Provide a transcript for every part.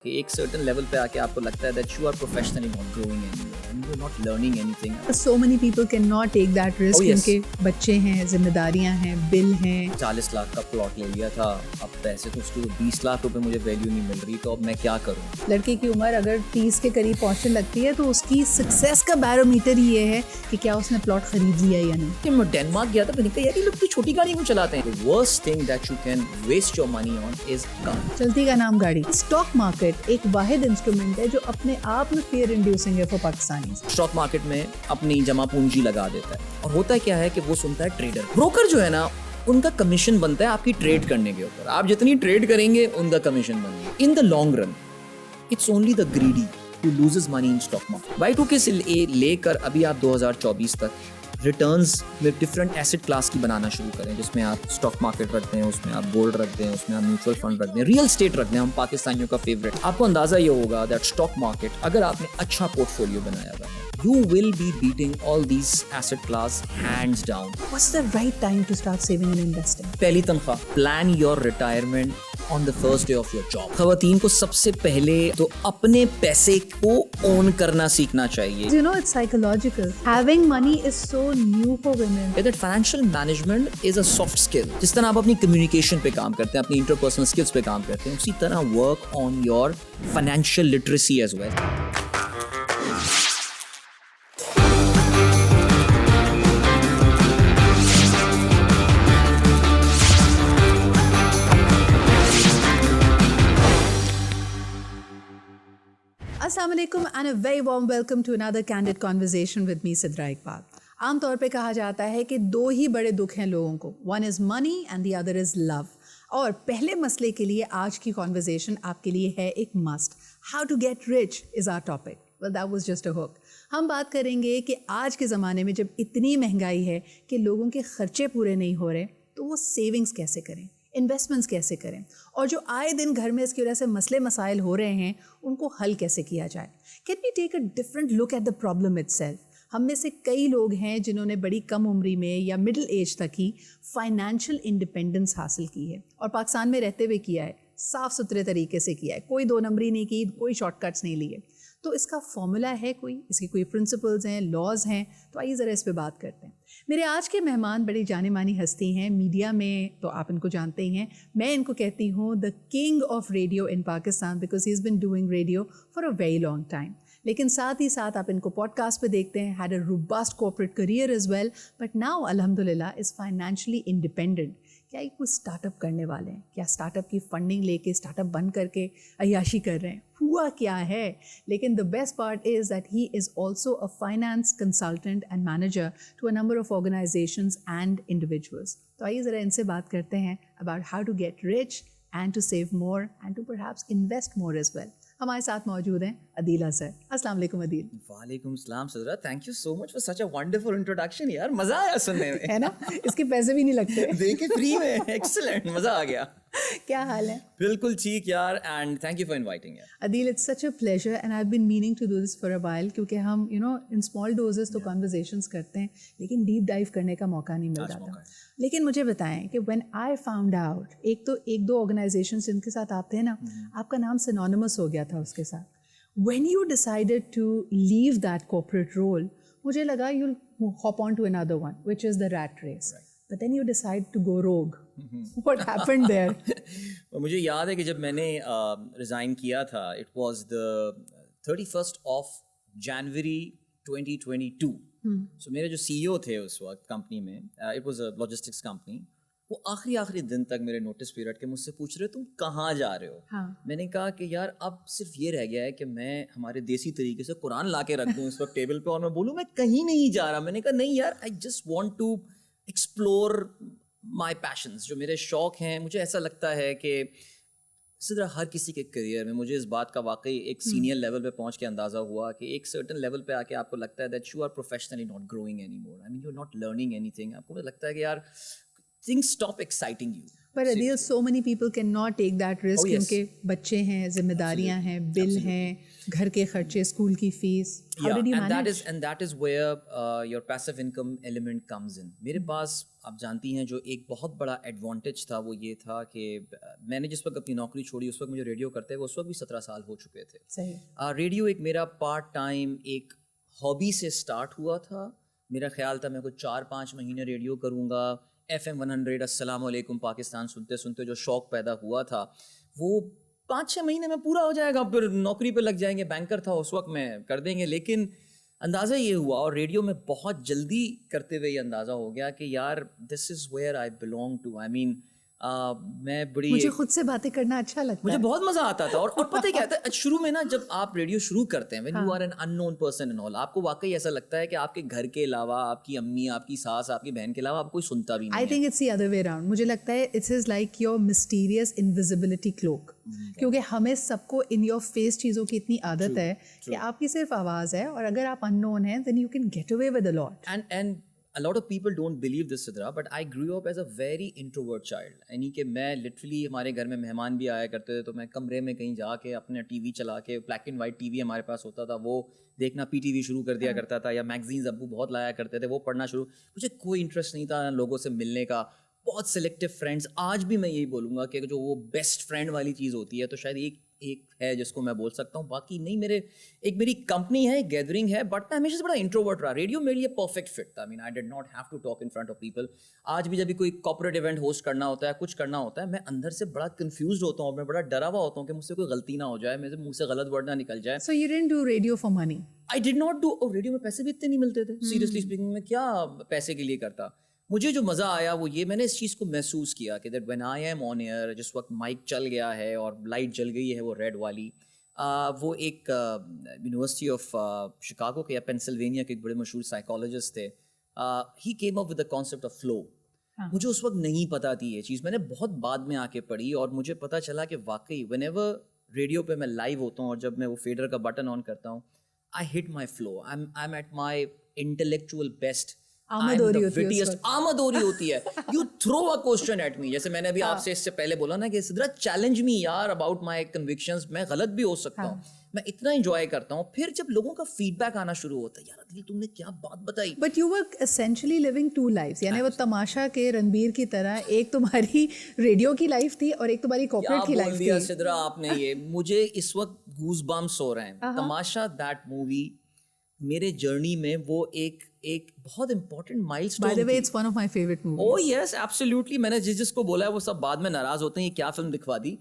کہ ایک certain level پہ آ کے آپ کو لگتا ہے that you are professionally not growing any more and you are not learning anything. So many people cannot take that risk کیونکہ بچے ہیں, ذمہ داریاں ہیں, بل ہیں. 40 لاکھ کا پلاٹ لے لیا تھا, اب پیسے تو اس کو 20 لاکھ روپے مجھے ویلیو نہیں مل رہی, تو اب میں کیا کروں. لڑکی کی عمر اگر 30 کے قریب پہنچنے لگتی ہے تو اس کی سکسیس کا بیرومیٹر یہ ہے کہ کیا اس نے پلاٹ خرید لیا یا نہیں. میں ڈینمارک گیا تھا, میں نے کہا یار یہ لوگ تو چھوٹی گاڑی کیوں چلاتے ہیں. The worst thing that you can waste your money on is car. چلتی کا نام گاڑی. اسٹاک مارکیٹ ایک واحد انسٹرومنٹ ہے جو اپنے آپ میں فیئر انڈیوسنگ ہے فار پاکستانی. اسٹاک مارکیٹ میں اپنی جمع پونجی لگا دیتا ہے, اور ہوتا کیا ہے کہ وہ سنتا ہے ٹریڈر. بروکر جو ہے نا, ان کا کمیشن بنتا ہے آپ کی ٹریڈ کرنے کے اوپر. آپ جتنی ٹریڈ کریں گے ان کا کمیشن بنے گا. In the long run it's only the greedy who loses money in stock market. Y2K سے لے کر ابھی آپ 2024 تک ریٹرنز میں ڈفرینٹ ایسٹ کلاس کی بنانا شروع کریں, جس میں آپ اسٹاک مارکیٹ رکھتے ہیں, اس میں آپ گولڈ رکھتے ہیں, اس میں آپ میوچل فنڈ رکھتے ہیں, ریئل اسٹیٹ رکھتے ہیں, ہم پاکستانیوں کا فیوریٹ. آپ کو اندازہ یہ ہوگا دیٹ اسٹاک مارکیٹ اگر آپ نے اچھا پورٹ فولیو بنایا ہوا ہے, you will be beating all these asset class hands down. What's the right time to start saving and investing? پہلی تنخواہ. Plan your retirement on the first day of your job. خواتین کو سب سے پہلے تو اپنے پیسے کو اون کرنا سیکھنا چاہیے. You know, it's psychological. Having money is so new for women. That financial management is a soft skill. جس طرح آپ اپنی کمیونیکیشن پہ کام کرتے ہیں, اپنی interpersonal skills پہ کام کرتے ہیں, اسی طرح work on your financial literacy as well. السلام علیکم and a very warm welcome to another candid conversation with me Sadra Iqbal. عام طور پہ کہا جاتا ہے کہ دو ہی بڑے دکھ ہیں لوگوں کو, one is money and the other is love. اور پہلے مسئلے کے لیے آج کی conversation آپ کے لیے ہے ایک must. How to get rich is our topic. Well, that was just a hook. ہم بات کریں گے کہ آج کے زمانے میں جب اتنی مہنگائی ہے کہ لوگوں کے خرچے پورے نہیں ہو رہے, تو وہ سیونگس کیسے کریں, انویسٹمنٹس کیسے کریں, اور جو آئے دن گھر میں اس کی وجہ سے مسئلے مسائل ہو رہے ہیں ان کو حل کیسے کیا جائے. Can we take a different look at the problem itself. ہم میں سے کئی لوگ ہیں جنہوں نے بڑی کم عمری میں یا مڈل ایج تک ہی فائنینشیل انڈیپینڈنس حاصل کی ہے, اور پاکستان میں رہتے ہوئے کیا ہے, صاف ستھرے طریقے سے کیا ہے, کوئی دو نمبری نہیں کی, کوئی شارٹ کٹس نہیں لیے. تو اس کا فارمولا ہے کوئی, اس کی کوئی پرنسپلز ہیں, لاز ہیں, تو آئیے ذرا اس پہ بات کرتے ہیں. میرے آج کے مہمان بڑی جانے مانی ہستی ہیں میڈیا میں, تو آپ ان کو جانتے ہی ہیں. میں ان کو کہتی ہوں the king of radio in Pakistan, because he is been doing radio for a very long time. لیکن ساتھ ہی ساتھ آپ ان کو پوڈ کاسٹ پہ دیکھتے ہیں, had a robust corporate career as well, but now الحمد للہ از فائنینشلی انڈیپینڈنٹ. کیا یہ کوئی اسٹارٹ اپ کرنے والے ہیں, کیا اسٹارٹ اپ کی فنڈنگ لے کے اسٹارٹ اپ بند کر کے عیاشی کر رہے ہیں, ہوا کیا ہے. لیکن the best part is that he is also a finance consultant and manager to a number of organisations and individuals. تو آئیے ذرا ان سے بات کرتے ہیں about how to get rich and to save more and to perhaps invest more as well. ہمارے ساتھ موجود ہیں عدیل اظہر. السلام علیکم عدیل. وعلیکم السلام Sadra, thank you so much for such a wonderful introduction. یار مزہ آیا سننے میں, ہے نا, اس کے پیسے بھی نہیں لگتے, دیکھیں فری میں. ایکسلنٹ, مزہ آ گیا. کیا حال ہے؟ بالکل ٹھیک یار, and thank you for inviting. Adeel, it's such a pleasure and I have been meaning to do this for a while, کیونکہ ہم ان اسمال ڈوزز تو کنورزیشنس کرتے ہیں, لیکن ڈیپ ڈائیو کرنے کا موقع نہیں مل جاتا. لیکن مجھے بتائیں کہ وین آئی فاؤنڈ آؤٹ, ایک دو آرگنائزیشنس جن کے ساتھ آپ تھے نا, آپ کا نام سینونیمس ہو گیا تھا اس کے ساتھ. When you decided to leave that corporate role, مجھے لگا you'll hop on to another one, which is the rat race. Right. But then you decide to go rogue. What happened there? مجھے یاد ہے کہ جب میں نے ریزائن کیا تھا, it was the 31st of January 2022. So میرے جو CEO تھے اس وقت کمپنی میں, it was a logistics company, وہ آخری دن تک میرے نوٹس پیریڈ کے مجھ سے پوچھ رہے تم کہاں جا رہے ہو. میں نے کہا کہ یار اب صرف یہ رہ گیا ہے کہ میں ہمارے دیسی طریقے سے قرآن لا کے رکھ دوں اس وقت ٹیبل پہ, اور میں بولوں میں کہیں نہیں جا رہا. میں نے کہا نہیں یار, I just want to explore my passions, جو میرے شوق ہیں. مجھے ایسا لگتا ہے کہ صدر ہر کسی کے کریئر میں, مجھے اس بات کا واقعی ایک سینئر لیول پہ پہنچ کے اندازہ ہوا کہ ایک سرٹن لیول پہ آ کے آپ کو لگتا ہے that you are professionally not growing any more, I mean you are not learning anything. آپ کو لگتا ہے کہ یار things stop exciting you. But Adil, so many people cannot take that risk क्योंकि बच्चे हैं, जिम्मेदारियां हैं, बिल हैं, घर के खर्चे, स्कूल की fees. How did you manage? And that is where your passive income element comes in. मेरे पास आप जानती हैं जो एक बहुत बड़ा एडवांटेज था वो ये था कि मैंने जिस वक्त अपनी नौकरी छोड़ी उस वक्त मुझे रेडियो करते हुए उस वक्त भी 17 साल हो चुके थे. सही. रेडियो एक मेरा पार्ट टाइम एक हॉबी से स्टार्ट हुआ था. मेरा ख्याल था मैं कुछ 4-5 महीने रेडियो करूँगा. FM 100 अस्सलाम वालेकुम पाकिस्तान सुनते सुनते जो शौक़ पैदा हुआ था वो 5-6 महीने में पूरा हो जाएगा, फिर नौकरी पे लग जाएंगे. बैंकर था उस वक्त में, कर देंगे. लेकिन अंदाज़ा ये हुआ और रेडियो में बहुत जल्दी करते हुए ये अंदाज़ा हो गया कि यार this is where I belong to. I mean मैं बड़ी मुझे खुद से बातें करना अच्छा लगता है. मुझे बहुत मज़ा आता था. और पता है क्या था, शुरू में ना जब आप रेडियो शुरू करते हैं, when you are an unknown person and all, आपको वाकई ऐसा लगता है कि आपके घर के अलावा आपकी अम्मी, आपकी सास, आपकी बहन के अलावा आपको कोई सुनता भी नहीं I think it's the other way around. मुझे लगता है it is like your mysterious invisibility cloak. क्योंकि हमें सबको in your face चीज़ों की इतनी आदत है कि आपकी सिर्फ आवाज़ है और अगर आप unknown हैं then you can get away with a lot. And a lot of people don't believe this, Sidra, but I grew up as a very introvert child. यानी कि मैं literally हमारे घर में मेहमान भी आया करते थे तो मैं कमरे में कहीं जाके अपने टीवी चला के, ब्लैक एंड वाइट टीवी हमारे पास होता था, वो देखना PTV शुरू कर दिया करता था, या मैगजीन्स अब्बू बहुत लाया करते थे, वो पढ़ना शुरू. मुझे कोई इंटरेस्ट नहीं था लोगों से मिलने का. बहुत सिलेक्टिव फ्रेंड्स. आज भी मैं यही बोलूँगा कि जो वो बेस्ट फ्रेंड वाली चीज़ होती है तो शायद एक है जिसको मैं बोल सकता हूँ, बाकी नहीं. मेरी कंपनी है, गैदरिंग है, बट मैं हमेशा से बड़ा इंट्रोवर्ट रहा. रेडियो मेरे लिए परफेक्ट फिट था. I mean I did not have to talk in front of people. आज भी जब भी कोई कॉर्पोरेट इवेंट होस्ट करना होता है, कुछ करना होता है, मैं अंदर से बड़ा कंफ्यूज होता हूँ, मैं बड़ा डरा हुआ होता हूँ कि मुझसे कोई गलती ना हो जाए, मेरे मुंह से गलत वर्ड ना निकल जाए. So you didn't do radio for money? I did not do. और रेडियो में पैसे भी इतने नहीं मिलते थे. सीरियसली स्पीकिंग, मैं क्या पैसे के लिए करता. मुझे जो मज़ा आया वो ये, मैंने इस चीज़ को महसूस किया कि that when I M on air, जिस वक्त माइक चल गया है और लाइट जल गई है वो रेड वाली, वो एक यूनिवर्सिटी ऑफ शिकागो के या पेंसिल्वेनिया के एक बड़े मशहूर साइकोलॉजिस्ट थे. He came up with the concept of flow. मुझे उस वक्त नहीं पता थी ये चीज़, मैंने बहुत बाद में आके पढ़ी और मुझे पता चला कि वाकई व्हेनेवर रेडियो पे मैं लाइव होता हूँ और जब मैं वो फेडर का बटन ऑन करता हूँ, I hit my flow. I am at my intellectual best. आमदोरी होती है. You throw a question at me. जैसे मैंने अभी आपसे इससे पहले बोला ना कि सिद्रा चैलेंज मी यार अबाउट माय कन्विक्शंस, मैं गलत भी हो सकता हूँ. मैं इतना एंजॉय करता हूँ. फिर जब लोगों का फीडबैक आना शुरू होता है, यार अदिल तुमने क्या बात बताई. But you were essentially living two lives. यानी वो तमाशा के रणबीर की तरह, एक तुम्हारी रेडियो की लाइफ थी और एक तुम्हारी कॉर्पोरेट की लाइफ थी. सिद्रा आपने ये, मुझे इस वक्त गूज बम्प्स हो रहे हैं. तमाशा दैट मूवी मेरे जर्नी में वो एक बहुत important milestone. By the way it's one of my favourite movies. Oh yes absolutely. मैंने जिसको बोला है वो सब बाद में नाराज होते हैं ये क्या फिल्म दिखवा दी.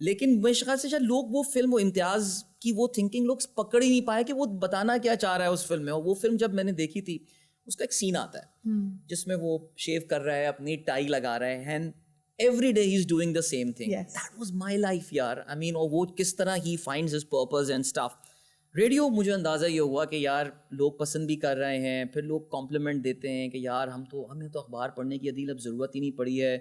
लेकिन मेरे ख्याल से शायद लोग वो फिल्म, वो इम्तियाज की वो थिंकिंग लोग पकड़ ही नहीं पाए कि वो बताना क्या चाह रहा है उस फिल्म में. और वो फिल्म जब मैंने देखी थी, उसका एक सीन आता है जिसमें वो शेव कर रहा है, अपनी टाई लगा रहा है, and every day he's doing the same thing. Yes. That was my life यार. I mean, और वो किस तरह he finds his purpose and stuff. Radio मुझे अंदाज़ा ये हुआ कि यार लोग पसंद भी कर रहे हैं, फिर लोग कॉम्प्लीमेंट देते हैं कि यार हमें तो अखबार पढ़ने की अदील अब ज़रूरत ही नहीं पड़ी है.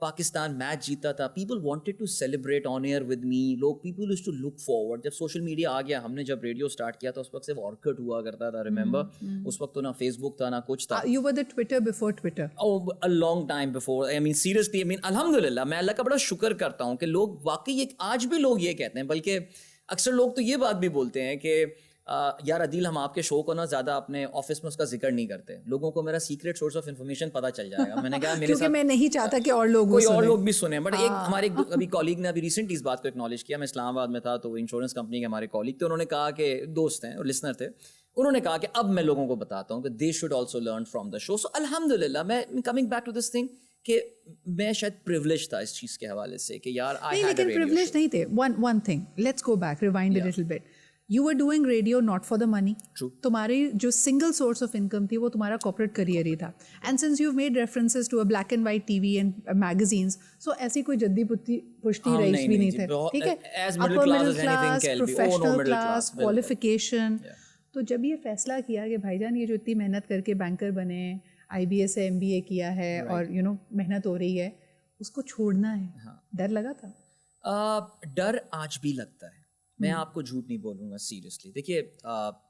पाकिस्तान मैच जीता था, people wanted to celebrate on air with me. People used to look forward. जब सोशल मीडिया आ गया, हमने जब रेडियो स्टार्ट किया था उस वक्त सिर्फ ऑर्कुट हुआ करता था, रिमेंबर. उस वक्त तो ना फेसबुक था ना कुछ था. You were the Twitter before Twitter. Oh a long time before. I mean seriously, I mean अल्हम्दुलिल्लाह मैं अल्लाह का बड़ा शुक्र करता हूँ कि लोग वाकई आज भी लोग ये कहते हैं, बल्कि अक्सर लोग तो ये बात भी बोलते हैं कि यार अदील हम आपके शो को ना ज़्यादा अपने ऑफिस में उसका जिक्र नहीं करते, लोगों को मेरा सीक्रेट सोर्स ऑफ इन्फॉर्मेशन पता चल जाएगा. मैंने कहा मेरे क्योंकि मैं नहीं चाहता कि और लोग भी सुने. बट एक हमारे अभी कॉलीग ने अभी रिसेंटली इस बात को एक्नॉलेज किया. मैं इस्लामाबाद में था तो इंश्योरेंस कंपनी के हमारे कॉलीग थे, उन्होंने कहा कि दोस्त हैं और लिसनर थे, उन्होंने कहा कि अब मैं लोगों को बताता हूँ कि they should also learn from the show. So अल्हम्दुलिल्लाह मैं coming back to this thing कि मैं शायद प्रिविलेज था इस चीज़ के हवाले से कि यार I had a radio. Privilege नहीं थे. One thing, let's go back, rewind a little bit. You were doing radio not for the money. True. तुम्हारी जो सिंगल सोर्स ऑफ इनकम थी वो तुम्हारा कॉर्पोरेट करियर ही था. And since you made references to a black and white TV and magazines, so ऐसी कोई जद्दी पुश्ती rice भी नहीं थे. ठीक है, upper middle class, professional class, qualification. तो जब ये फैसला किया कि भाईजान ये जो इतनी मेहनत करके बैंकर बने, IBS से MBA किया है और मेहनत हो रही है, उसको छोड़ना है, डर लगा था? डर आज भी लगता है, मैं आपको झूठ नहीं बोलूँगा. सीरियसली देखिए,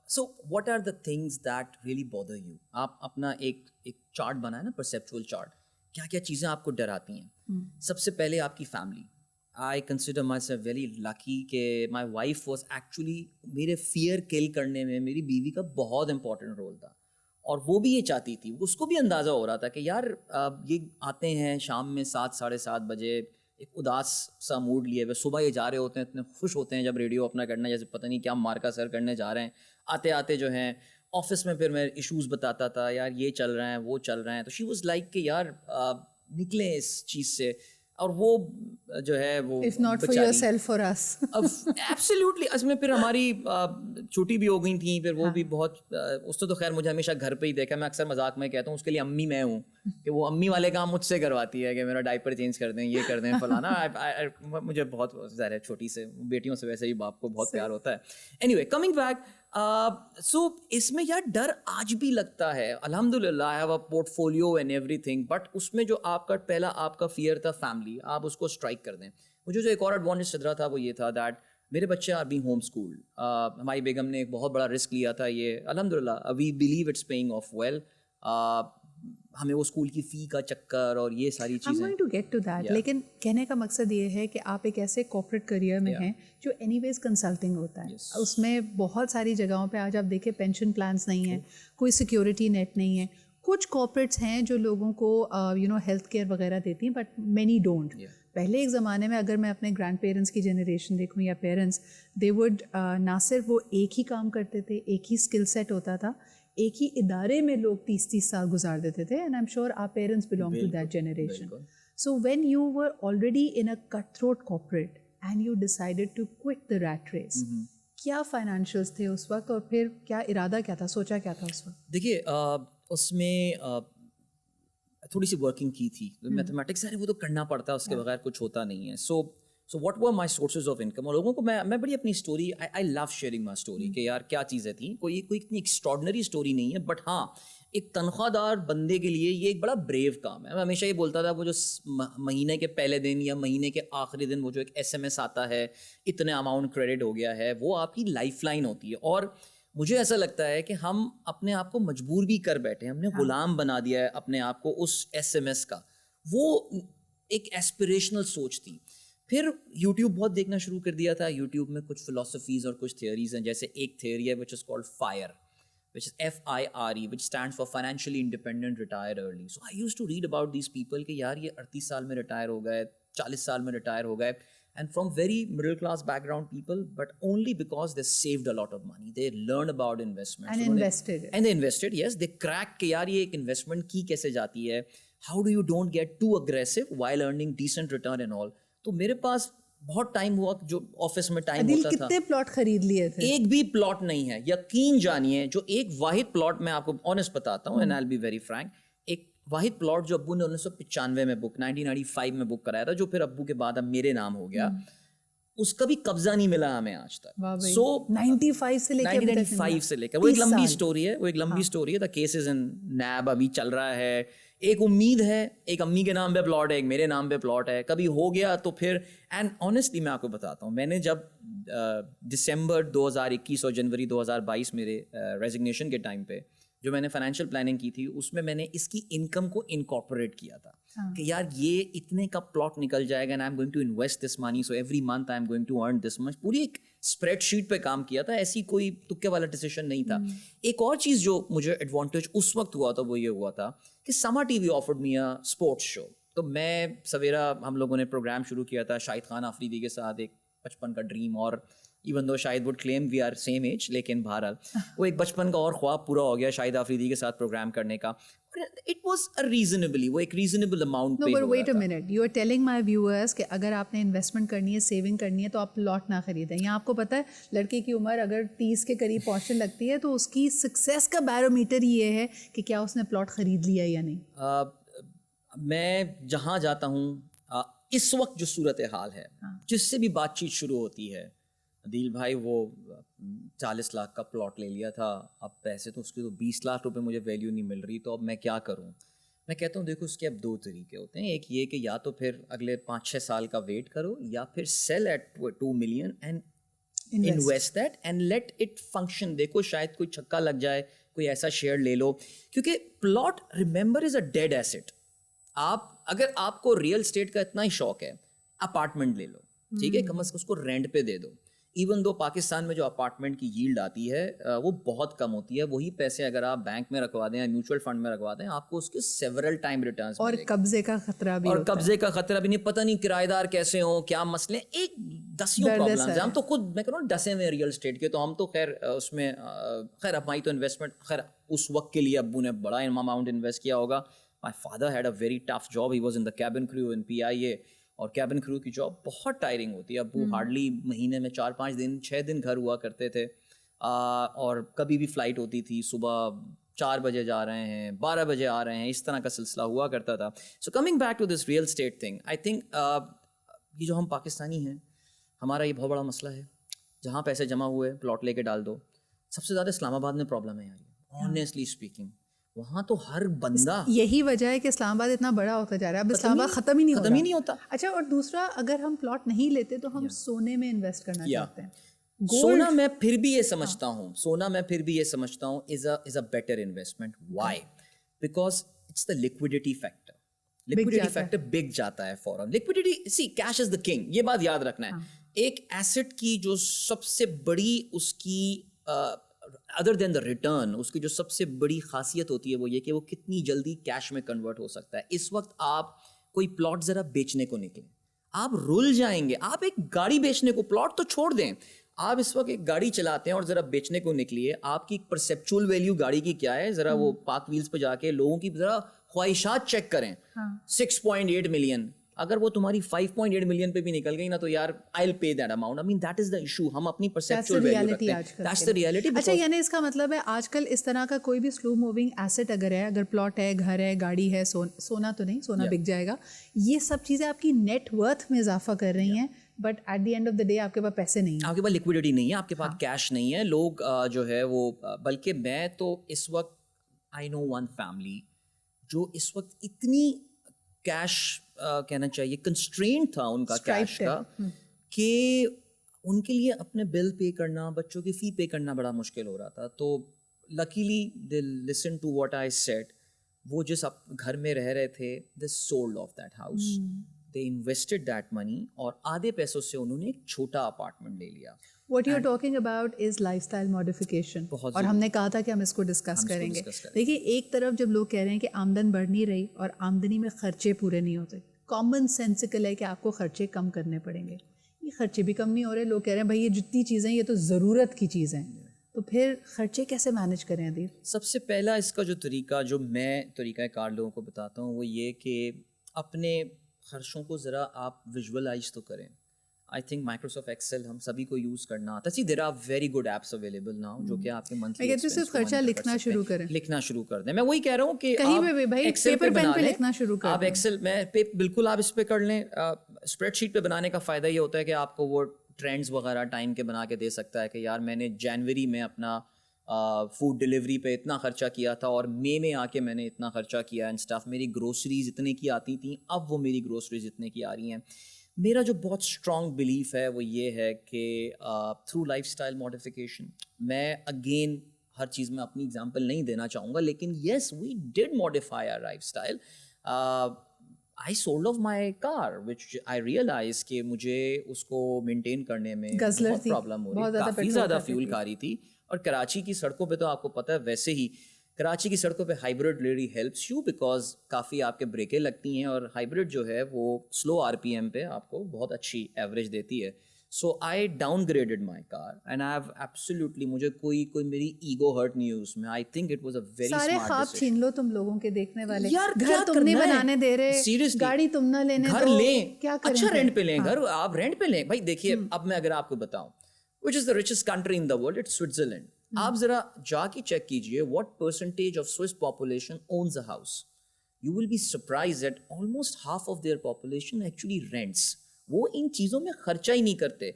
so what are the things that really bother you. आप अपना एक चार्ट बनाए ना, परसेप्चुअल चार्ट, کیا کیا چیزیں آپ کو ڈراتی ہیں. سب سے پہلے آپ کی family. I consider myself very lucky کہ my wife was actually میرے فیئر کل کرنے میں میری بیوی کا بہت امپورٹنٹ رول تھا, اور وہ بھی یہ چاہتی تھی, اس کو بھی اندازہ ہو رہا تھا کہ یار یہ آتے ہیں شام میں 7 ساڑھے 7 بجے ایک اداس سا موڈ لیے ہوئے, صبح یہ جا رہے ہوتے ہیں, اتنے خوش ہوتے ہیں جب ریڈیو اپنا کرنا, جیسے پتہ نہیں کیا مارکا سر کرنے جا رہے ہیں. آتے آتے جو ہیں آفس میں پھر میں ایشوز بتاتا تھا, یار یہ چل رہے ہیں وہ چل رہے ہیں, تو شی واز لائک کہ یار نکلیں اس چیز سے. اور وہ جو ہے وہ if not for yourself for us absolutely. اس میں پھر ہماری چھوٹی بھی ہو گئی تھیں, پھر وہ بھی بہت, اس تو خیر مجھے ہمیشہ گھر پہ ہی دیکھا, میں اکثر مذاق میں کہتا ہوں اس کے لیے امی میں ہوں, کہ وہ امی والے کام مجھ سے کرواتی ہے کہ میرا ڈائپر چینج کر دیں, یہ کر دیں فلانا. مجھے بہت ظاہر ہے چھوٹی سے بیٹیوں سے ویسے ہی باپ کو بہت پیار ہوتا ہے. Anyway coming back, so اس میں یار ڈر آج بھی لگتا ہے. الحمد للہ I have a portfolio and everything, but اس میں جو آپ کا پہلا آپ کا فیئر تھا فیملی, آپ اس کو اسٹرائک کر دیں. مجھے جو ایک اور ایڈوانٹیج صدرا تھا وہ یہ تھا دیٹ میرے بچے آر بینگ ہوم اسکول. ہماری بیگم نے ایک بہت بڑا رسک لیا تھا, یہ الحمد للہ we believe it's paying off well. ہمیں وہ اسکول کی فی کا چکر اور یہ ساری چیزیں. I'm going to get to that. لیکن کہنے کا مقصد یہ ہے کہ آپ ایک ایسے کارپوریٹ کریئر میں ہیں جو اینی ویز کنسلٹنگ ہوتا ہے. اس میں بہت ساری جگہوں پہ آج آپ دیکھیں پینشن پلانس نہیں ہیں, کوئی سیکیورٹی نیٹ نہیں ہے. کچھ کارپوریٹس ہیں جو لوگوں کو ہیلتھ کیئر وغیرہ دیتی ہیں, بٹ مینی ڈونٹ. پہلے ایک زمانے میں اگر میں اپنے گرینڈ پیرنٹس کی جنریشن دیکھوں یا پیرنٹس, دے وڈ نہ صرف وہ ایک ہی کام کرتے تھے, ایک ہی اسکل سیٹ ہوتا تھا, ایک ہی ادارے میں لوگ 30 سال گزار دیتے تھے. And I am sure our parents belong to that generation. So when you were already in a cut throat corporate and you decided to quit the rat race, کیا فائنینشیلس تھے اس وقت, اور پھر کیا ارادہ کیا تھا, سوچا کیا تھا اس وقت؟ دیکھیے اس میں تھوڑی سی ورکنگ کی تھی, میتھمیٹکس ہے وہ تو کرنا پڑتا ہے, اس کے بغیر کچھ ہوتا نہیں ہے. So what were my sources of income, اور لوگوں کو میں بڑی اپنی story, I love sharing my story کہ یار کیا چیزیں تھیں. کوئی اتنی ایکسٹراڈنری اسٹوری نہیں ہے, بٹ ہاں ایک تنخواہ دار بندے کے لیے یہ ایک بڑا بریو کام ہے. میں ہمیشہ یہ بولتا تھا, وہ جو مہینے کے پہلے دن یا مہینے کے آخری دن وہ جو ایک SMS آتا ہے اتنے اماؤنٹ کریڈٹ ہو گیا ہے, وہ آپ کی لائف لائن ہوتی ہے. اور مجھے ایسا لگتا ہے کہ ہم اپنے آپ کو مجبور بھی کر بیٹھے, ہم نے غلام بنا دیا ہے اپنے آپ کو اس SMS کا. وہ ایک ایسپریشنل سوچ تھی. پھر یوٹیوب بہت دیکھنا شروع کر دیا تھا. یوٹیوب میں کچھ فلاسفیز اور کچھ تھیوریز ہیں, جیسے ایک تھیوری ہے which is called FIRE, which is FIRE, which stands for Financially Independent Retire Early. So I used to read about these people کہ یار یہ 38 سال میں ریٹائر ہو گئے, 40 سال میں ریٹائر ہو گئے, and from very middle class background people, but only because they saved a lot of money. They learned about investment. And invested. And they invested, yes. They cracked کہ یار یہ ایک انویسٹمنٹ کی کیسے جاتی ہے, how do you don't get too aggressive while earning decent return and all. تو میرے پاس بہت ٹائم ہوا, جو آفس میں ٹائم ہوتا تھا. کتنے پلاٹ خرید لیے تھے؟ ایک بھی پلاٹ نہیں ہے, یقین جانیے. جو ایک واحد پلاٹ, میں آپ کو آنیسٹ بتاتا ہوں, and I will be very frank, ایک واحد پلاٹ جو ابو نے 1995 میں 1995 میں بک کرایا تھا, جو پھر ابو کے بعد اب میرے نام ہو گیا, اس کا بھی قبضہ نہیں ملا ہمیں آج تک. سو 95 سے لے کے 1995 سے لے کر, وہ ایک لمبی اسٹوری ہے, وہ ایک لمبی اسٹوری ہے. The case is in NAB, ابھی چل رہا ہے. ایک امید ہے, ایک امی کے نام پہ پلاٹ ہے, ایک میرے نام پہ پلاٹ ہے, کبھی ہو گیا تو پھر. اینڈ آنیسٹلی میں آپ کو بتاتا ہوں, میں نے جب دسمبر 2021 اور جنوری 2022 میرے ریزگنیشن کے ٹائم پہ جو میں نے فائنینشیل پلاننگ کی تھی, اس میں نے اس کی انکم کو انکارپوریٹ کیا تھا کہ یار یہ اتنے کا پلاٹ نکل جائے گا, and I am going to invest this money, so every month I am going to earn this much. پوری ایک اسپریڈ شیٹ پہ کام کیا تھا, ایسی کوئی تکے والا ڈیسیشن نہیں تھا. ایک اور چیز جو مجھے ایڈوانٹیج اس وقت ہوا تھا وہ یہ ہوا تھا کہ Samaa T V offered me a sports show. تو میں سویرا ہم لوگوں نے پروگرام شروع کیا تھا شاہد خان آفریدی کے ساتھ, ایک بچپن کا ڈریم, اور ایون دو شاید would claim we are same age, لیکن بہرحال وہ ایک بچپن کا اور خواب پورا ہو گیا شاہد آفریدی کے ساتھ پروگرام کرنے کا. اٹ واز ریزنیبلی, وہ ایک ریزنیبل اماؤنٹ پہ. No, but wait a minute, you are telling my viewers کہ اگر آپ نے انویسٹمنٹ کرنی ہے, سیونگ کرنی ہے, تو آپ پلاٹ نہ خریدیں. یہاں آپ کو پتہ ہے لڑکی کی عمر اگر 30 کے قریب پہنچنے لگتی ہے تو اس کی سکسیس کا بیرومیٹر یہ ہے کہ کیا اس نے پلاٹ خرید لیا یا نہیں. میں جہاں جاتا ہوں اس وقت جو صورت حال ہے, جس سے بھی بات چیت شروع ہوتی ہے, عدیل بھائی وہ 40 لاکھ کا پلاٹ لے لیا تھا, اب پیسے تو اس کے تو 20 لاکھ روپے مجھے ویلیو نہیں مل رہی, تو اب میں کیا کروں. میں کہتا ہوں دیکھو اس کے اب 2 طریقے ہوتے ہیں. ایک یہ کہ یا تو پھر اگلے 5-6 سال کا ویٹ کرو, یا پھر sell at 2 million and invest that and let it function. دیکھو شاید کوئی چھکا لگ جائے, کوئی ایسا شیئر لے لو, کیونکہ plot remember is a dead asset. आप अगर आपको रियल एस्टेट का इतना ही शौक है, अपार्टमेंट ले लो, ठीक है, कम से कम उसको रेंट पे दे दो. इवन दो पाकिस्तान में जो अपार्टमेंट की यील्ड आती है वो बहुत कम होती है, वही पैसे अगर आप बैंक में रखवा दें या म्यूचुअल फंड में रखवा दें, आपको उसके सेवरल टाइम रिटर्न्स और कब्जे का खतरा भी और कब्जे का खतरा भी नहीं, पता नहीं किराएदार कैसे हो, क्या मसले, एक दसियों प्रॉब्लम्स. हम तो खुद, मैं कह रहा हूँ, डसे हुए रियल एस्टेट के, तो हम तो खैर उसमें खैर हमारी तो इन्वेस्टमेंट खैर उस वक्त के लिए अब्बू ने बड़ा अमाउंट इन्वेस्ट किया होगा. My father had a very tough job, he was in the cabin crew in PIA, और कैबिन क्रू की जॉब बहुत टायरिंग होती है. अब्बू हार्डली महीने में 4-5 दिन 6 दिन घर हुआ करते थे, और कभी भी फ्लाइट होती थी, सुबह 4 बजे जा रहे हैं, 12 बजे आ रहे हैं, इस तरह का सिलसिला हुआ करता था. So coming back to this real estate thing, I think ये जो हम पाकिस्तानी हैं, हमारा ये बहुत बड़ा मसला है. जहाँ पैसे जमा हुए प्लॉट लेके डाल दो. सबसे ज़्यादा इस्लामाबाद में प्रॉब्लम है यार, ऑनेस्टली स्पीकिंग. वहाँ तो हर बंदा, यही वजह है कि इस्लामाबाद इतना बड़ा होता जा रहा है. अब इस्लामाबाद ख़त्म ही नहीं होता. अच्छा, और दूसरा, अगर हम प्लॉट नहीं लेते तो हम सोने में इन्वेस्ट करना चाहते हैं. सोना मैं फिर भी ये समझता हूँ, is a better investment. Why? Because it's the liquidity factor. Liquidity factor बिक जाता है फौरन. Liquidity, see, cash is the king, ये बात याद रखना है. एक एसेट की जो सबसे बड़ी उसकी अदर देन द रिटर्न, उसकी जो सबसे बड़ी खासियत होती है वो ये कि वो कितनी जल्दी कैश में कन्वर्ट हो सकता है. इस वक्त आप कोई प्लॉट ज़रा बेचने को निकले, आप रुल जाएंगे. आप एक गाड़ी बेचने को, प्लॉट तो छोड़ दें, आप इस वक्त एक गाड़ी चलाते हैं और ज़रा बेचने को निकलिए, आपकी परसेप्चुअल वैल्यू गाड़ी की क्या है, ज़रा वो पार्क व्हील्स पे जाके लोगों की ज़रा ख्वाहिशात चेक करें. 6.8 मिलियन, अगर वो तुम्हारी 5.8 मिलियन पे भी निकल गई ना, तो यार I will pay that amount. I mean that is the issue. हम अपनी परसेप्चुअल वैल्यू रखते हैं, दैट्स द रियलिटी. अच्छा, यानी इसका मतलब है आजकल इस तरह का कोई भी स्लो मूविंग एसेट अगर है, अगर प्लॉट है, घर है, गाड़ी है, सोना तो नहीं, सोना बिक जाएगा, ये सब चीज़ें आपकी नेट वर्थ में इजाफा कर रही हैं, but at the end of the day आपके पास पैसे नहीं है, आपके पास लिक्विडिटी नहीं है, आपके पास कैश नहीं है. लोग जो है वो, बल्कि मैं तो इस वक्त, आई नो वन फैमिली जो इस वक्त इतनी कैश कहना चाहिए कंस्ट्रेंट था उनका कैश का, कि उनके लिए अपने बिल पे करना, बच्चों की फ़ी पे करना बड़ा मुश्किल हो रहा था. तो luckily they listen to what I said. वो जिस घर में रह रहे थे, they sold off that house, they invested that money, और आधे पैसों से उन्होंने एक छोटा अपार्टमेंट ले लिया. What you're talking about is lifestyle modification. और हमने कहा था कि हम इसको डिस्कस करेंगे. देखिए, एक तरफ जब लोग कह रहे हैं कि आमदन बढ़ नहीं रही और आमदनी में खर्चे पूरे नहीं होते, कॉमन सेंसिकल है कि आपको खर्चे कम करने पड़ेंगे. ये खर्चे भी कम नहीं हो रहे. लोग कह रहे हैं भाई ये जितनी चीज़ें ये तो ज़रूरत की चीज़ हैं, तो फिर खर्चे कैसे मैनेज करें अदील? सबसे पहला इसका जो तरीका, जो मैं तरीक़ाकार लोगों को बताता हूँ, वो ये कि अपने खर्चों को ज़रा आप विजुअलाइज तो करें. आई थिंक माइक्रोसॉफ्ट एक्सेल हम सभी को यूज़ करना आता है. See, there are very good apps available now जो कि आपके मंथली सिर्फ खर्चा लिखना शुरू करें, शुरू कर दें. मैं वही कह रहा हूँ कि कहीं पे भी भाई पेपर पेन पे लिखना शुरू करें. आप एक्सेल में बिल्कुल आप इस पे कर लें. स्प्रेडशीट पे बनाने का फ़ायदा ये होता है कि आपको वो ट्रेंड्स वगैरह टाइम के बना के दे सकता है कि यार मैंने जनवरी में अपना फूड डिलीवरी पे इतना खर्चा किया था और मई में आके मैंने इतना खर्चा किया एंड स्टफ. मेरी ग्रोसरीज इतने की आती थी, अब वो मेरी ग्रोसरीज इतने की आ रही हैं. मेरा जो बहुत स्ट्रॉन्ग बिलीफ है वो ये है कि थ्रू लाइफस्टाइल मॉडिफिकेशन, मैं अगेन हर चीज़ में अपनी एग्जांपल नहीं देना चाहूँगा, लेकिन yes we did modify our lifestyle. I sold off my car which I realise कि मुझे उसको मेंटेन करने में बहुत प्रॉब्लम हो रही, काफ़ी ज़्यादा फ्यूल खा रही थी. और कराची की सड़कों पे तो आपको पता है, वैसे ही कराची की सड़कों पे hybrid really helps you, because काफ़ी आपके ब्रेकें लगती हैं, और हाइब्रिड जो है वो स्लो RPM पे आपको बहुत अच्छी एवरेज देती है. So I downgraded my car and I have absolutely, मुझे कोई मेरी ईगो हर्ट नहीं हुई उसमें. I think it was a very smart decision. सारे ख्वाब छीन लो तुम लोगों के देखने वाले. यार घर तुम नहीं बनाने दे रहे, सीरियसली गाड़ी तुम ना लेने दो, घर लें, क्या करें, अच्छा रेंट पे लें घर, आप रेंट पे लें. भाई देखिए, अब मैं अगर आपको बताऊं, which is the richest country in the world, it's Switzerland. आप जरा जाके चेक कीजिए what percentage of Swiss population owns a house. You will be surprised that almost half of their population actually rents. वो इन चीज़ों में खर्चा ही नहीं करते.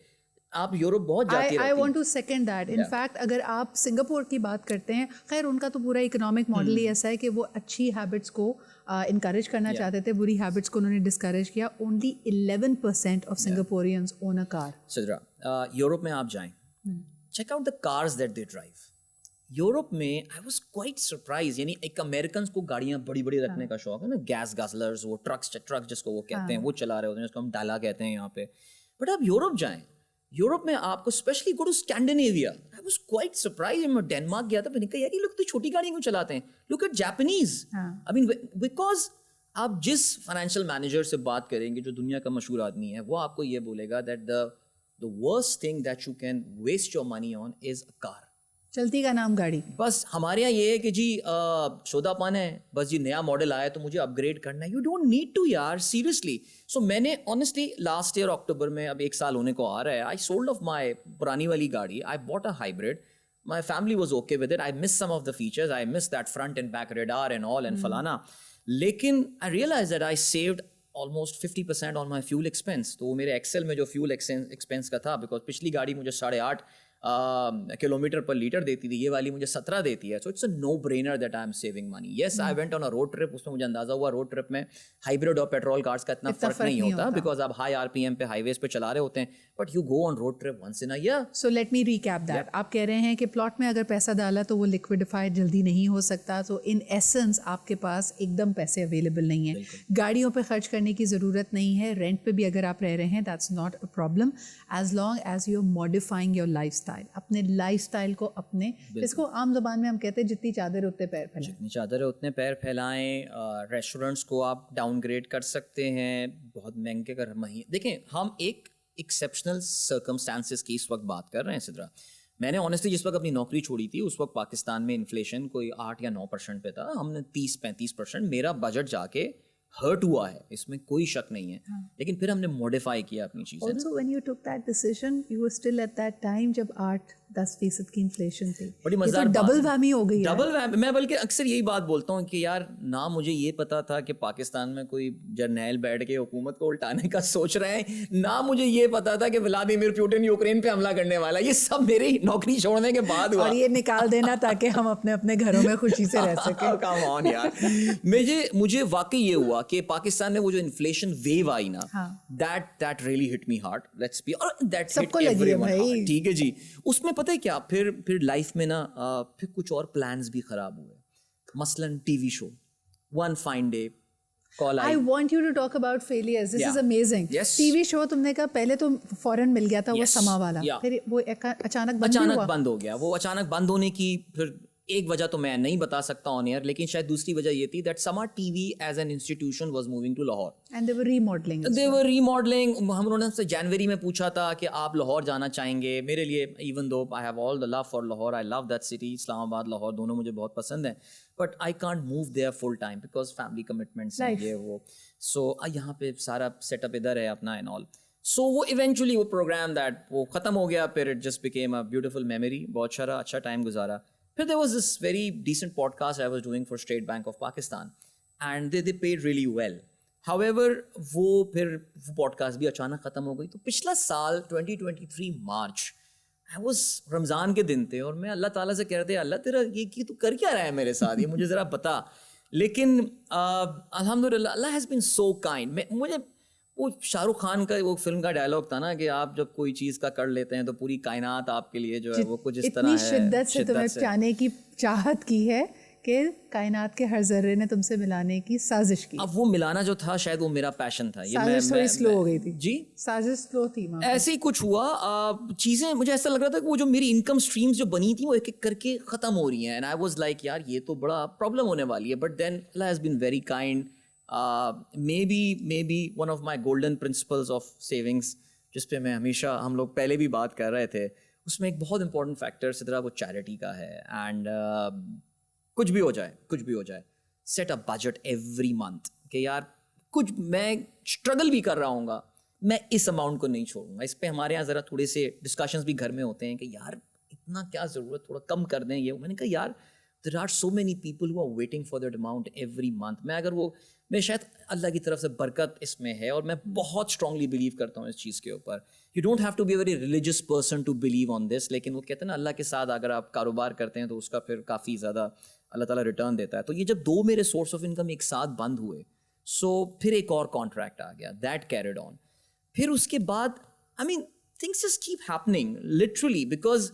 आप यूरोप बहुत जाती रहती हैं. I want to second that. In fact अगर आप सिंगापुर की बात करते हैं, खैर उनका तो पूरा इकोनॉमिक मॉडल ही ऐसा है कि वो अच्छी हैबिट्स को इनकरेज करना चाहते थे, बुरी हैबिट्स को उन्होंने डिस्करेज किया. Only 11% of Singaporeans own a car. Sidra, Europe में आप जाएं, check out the cars that they drive. Europe में आई वाज क्वाइट सरप्राइज, यानी एक अमेरिकन को गाड़ियां बड़ी बड़ी रखने का शौक है ना, गैस गाजलर्स, वो ट्रक जिसको वो कहते हैं, वो चला रहे होते हैं, जिसको हम डाला कहते हैं यहाँ पे. बट आप यूरोप जाएं, यूरोप में आपको specially go to Scandinavia, I was quite surprise. मैं डेनमार्क गया था, मैंने कहा यार ये लोग तो छोटी गाड़ियां क्यों चलाते हैं. Look at Japanese, I mean because आप जिस फाइनेंशियल मैनेजर से बात करेंगे जो दुनिया का मशहूर आदमी है, वो आपको ये बोलेगा that the worst thing that you can waste your money on is a car. चलती का नाम गाड़ी. बस हमारे यहाँ ये है कि जी शोधापन है, बस जी नया मॉडल आया तो मुझे अपग्रेड करना है. यू डोंट नीड टू यार, सीरियसली. सो मैंने ऑनेस्टली लास्ट ईयर अक्टूबर में, अब 1 साल होने को आ रहा है, आई सोल्ड ऑफ माई पुरानी वाली गाड़ी, I bought a hybrid. My family was okay with it. I missed some of the features. I missed that front and back radar and all and falana. लेकिन I realized that I saved almost 50% on my fuel expense. तो वो मेरे Excel में जो fuel expense का था, because पिछली गाड़ी मुझे 8.5 किलोमीटर पर लीटर देती थी, ये वाली मुझे 17 देती है. So it's a no brainer that I am saving money. Yes, I went on a road trip, उसमें मुझे अंदाजा हुआ रोड ट्रिप में हाइब्रिड और पेट्रोल कार्स का इतना फर्क नहीं होता, बिकॉज आप हाई आरपीएम पे हाईवेज पे चला रहे होते हैं. But you go on road trip once in a year. So let me recap that. आप कह रहे हैं कि प्लॉट में अगर पैसा डाला तो वो लिक्विडिफाइड जल्दी नहीं हो सकता. तो इन एसेंस आपके पास एकदम पैसे अवेलेबल नहीं है. गाड़ियों पे खर्च करने की ज़रूरत नहीं है. रेंट पे भी अगर आप रह रहे हैं, that's not a problem, as long as you are modifying your lifestyle. अपने लाइफस्टाइल को अपने, इसको आम ज़बान में हम कहते हैं जितनी चादर है उतने पैर फैलाएं. जितनी चादर है उतने पैर फैलाएं. रेस्टोरेंट्स को आप डाउनग्रेड कर सकते हैं बहुत महंगे कर महीने. देखें, हम एक एक्सेप्शनल सर्कमस्टांसेस की इस वक्त बात कर रहे हैं सिद्रा. मैंने ऑनेस्टली जिस वक्त अपनी नौकरी छोड़ी थी, उस वक्त पाकिस्तान में इन्फ्लेशन कोई 8 या 9% पे था. हमने 30-35%, मेरा बजट जाके हर्ट हुआ है, इसमें कोई शक नहीं है. लेकिन फिर हमने मॉडिफाई किया अपनी चीज़ें. Also, when you took that decision, you were still at that time जब 8-10% की इन्फ्लेशन थी. बड़ी मज़ेदार डबल वैमी हो गई. Double whammy. मैं बल्कि अक्सर यही बात बोलता हूँ कि यार ना मुझे ये पता था कि पाकिस्तान में कोई जर्नैल बैठ के हुकूमत को उल्टाने का सोच रहे हैं, ना मुझे ये पता था कि व्लादिमीर पुतिन यूक्रेन पे हमला करने वाला. ये सब मेरी नौकरी छोड़ने के बाद हुआ. और ये निकाल देना ताकि हम अपने अपने घरों में खुशी से रह सकें. कम ऑन यार. मुझे वाकई ये हुआ कि पाकिस्तान में वो जो इन्फ्लेशन वेव आई ना, that really hit me hard. Let's be, और दैट सबको लगी है भाई. ठीक है जी. उसमें पता है क्या, फिर लाइफ में ना फिर कुछ और प्लान्स भी खराब हुए. मसलन TV show one fine day call I. I want you to talk about failures. This is amazing. Yes. TV show तुमने कहा पहले तो फौरन मिल गया था, वो समा वाला. फिर वो अचानक बंद हो गया. वो अचानक बंद होने की फिर एक वजह तो मैं नहीं बता सकता ऑन एयर, लेकिन शायद दूसरी वजह ये थी that Samaa TV as an institution was moving to Lahore. And they were remodeling. हम उन्होंने से जनवरी में पूछा था कि आप लाहौर जाना चाहेंगे. मेरे लिए, even though I have all the love for Lahore, I love that city, Islamabad Lahore दोनों मुझे बहुत पसंद हैं, but I can't move there full time because family commitments हैं ये वो. सो यहाँ पे सारा सेटअप इधर है अपना एंड ऑल. सो वो इवेंचुअली वो प्रोग्राम दैट वो ख़त्म हो गया. फिर it just became a beautiful memory. बहुत सारा अच्छा टाइम गुजारा. फिर there was this very decent podcast I was doing for State Bank of Pakistan and they paid really well. However, वो फिर वो podcast भी अचानक ख़त्म हो गई. तो पिछला साल 2023 मार्च, I was रमज़ान के दिन थे और मैं अल्लाह ताला से कह रहे थे, अल्लाह तेरा ये तू कर क्या रहा है मेरे साथ, ये मुझे ज़रा बता. लेकिन अल्हम्दुलिल्लाह अल्लाह हैज़ बीन सो काइंड. मुझे वो शाहरुख खान का वो फिल्म का डायलॉग था ना कि आप जब कोई चीज़ का कर लेते हैं तो पूरी कायनात आपके लिए जो है वो कुछ इस तरह है. इतनी शिद्दत से तुम्हें पाने की चाहत की है कि कायनात के हर जर्रे ने तुमसे मिलाने की साजिश की. अब वो मिलाना जो था शायद वो मेरा पैशन था. साजिश थोड़ी स्लो हो गई थी जी. साजिश स्लो थी. ऐसे ही कुछ हुआ. चीज़ें मुझे ऐसा लग रहा था कि वो जो मेरी इनकम स्ट्रीम्स जो बनी थी वो एक एक करके ख़त्म हो रही हैं. एंड आई वाज लाइक यार ये तो बड़ा प्रॉब्लम होने वाली है. But then Allah has been very kind. maybe one of my golden principles of savings, जिस पे मैं हमेशा, हम लोग पहले भी बात कर रहे थे, उसमें एक बहुत इंपॉर्टेंट फैक्टर सिद्रा वो चैरिटी का है. एंड कुछ भी हो जाए set a budget every month कि यार कुछ मैं स्ट्रगल भी कर रहा हूँगा, मैं इस अमाउंट को नहीं छोड़ूंगा. इस पे हमारे यहाँ ज़रा थोड़े से डिस्कशंस भी घर में होते हैं कि यार इतना क्या ज़रूरत, थोड़ा कम कर दें ये. मैंने कहा यार there are so many people who are waiting for that amount every month. मैं शायद अल्लाह की तरफ से बरकत इसमें है और मैं बहुत स्ट्रांगली बिलीव करता हूँ इस चीज़ के ऊपर. You don't have to be a very religious person to believe on this. लेकिन वो कहते हैं ना अल्लाह के साथ अगर आप कारोबार करते हैं तो उसका फिर काफ़ी ज़्यादा अल्लाह ताला रिटर्न देता है. तो ये जब दो मेरे सोर्स ऑफ इनकम एक साथ बंद हुए, सो फिर एक और कॉन्ट्रैक्ट आ गया, दैट कैरिड ऑन. फिर उसके बाद I mean things just keep happening literally, because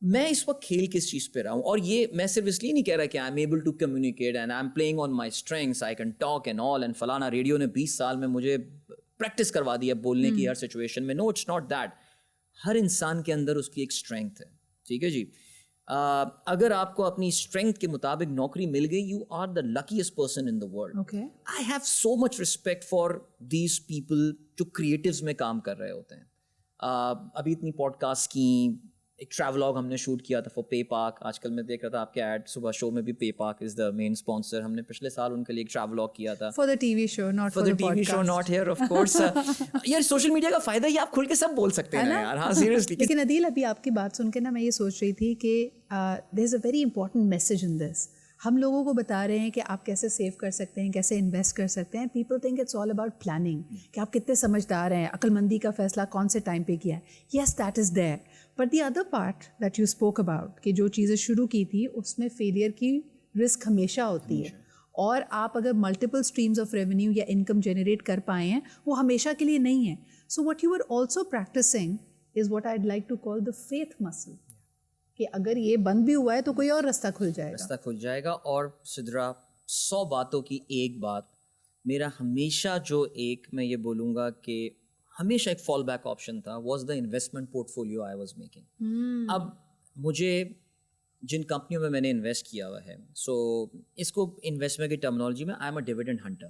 میں اس وقت کھیل کس چیز پہ رہا ہوں, اور یہ میں صرف اس لیے نہیں کہہ رہا کہ I am able to communicate and I am playing on my strengths, I can talk and all, and فلانا ریڈیو نے 20 سال میں مجھے پریکٹس کروا دی ہے بولنے کی ہر سچویشن میں. نو, اٹس ناٹ دیٹ. ہر انسان کے اندر اس کی ایک اسٹرینگتھ ہے, ٹھیک ہے جی. اگر آپ کو اپنی اسٹرینگتھ کے مطابق نوکری مل گئی, you are the luckiest person in the world. I have so much respect for these people جو کریٹیوز میں کام کر رہے ہوتے ہیں. ابھی اتنی پوڈ کاسٹ کی, ایک ٹریولاگ ہم نے شوٹ کیا تھا فار پے پاک. آج کل میں دیکھ رہا تھا آپ کے ایڈ صبح شو میں بھی پے پاک از دا مین اسپانسر. ہم نے پچھلے سال ان کے لیے ایک ٹریولاگ کیا تھا for the T V show, not for the T V show, not here of course. یار سوشل میڈیا کا فائدہ یہ آپ کھل کے سب بول سکتے ہیں یار. ہاں سیریسلی. لیکن عدیل ابھی آپ کی بات سن کے نا میں یہ سوچ رہی تھی کہ there is a very important message in this. ہم لوگوں کو بتا رہے ہیں کہ آپ کیسے سیو کر سکتے ہیں, کیسے انویسٹ کر سکتے ہیں. People think it's all about planning, کہ آپ کتنے سمجھدار ہیں, عقل مندی کا فیصلہ کون سے ٹائم پہ کیا ہے. Yes that is there, but the other part that you spoke about, کہ جو چیزیں شروع کی تھی اس میں فیلئر کی رسک ہمیشہ ہوتی ہے, اور آپ اگر ملٹیپل اسٹریمز آف ریونیو یا انکم جنریٹ کر پائے ہیں وہ ہمیشہ کے لیے نہیں ہے. So what you are also practising is what I like to call the faith muscle, کہ اگر یہ بند بھی ہوا ہے تو کوئی اور رستہ کھل جائے گا. اور سدرا 100 باتوں کی ایک بات, میرا ہمیشہ جو ایک میں یہ بولوں گا کہ ہمیشہ ایک فال بیک آپشن تھا, was the investment port folio I was making. اب مجھے جن کمپنیوں میں میں نے انویسٹ کیا ہوا ہے, سو اس کو انویسٹمنٹ کی ٹرمنالوجی میں I am a dividend Hunter.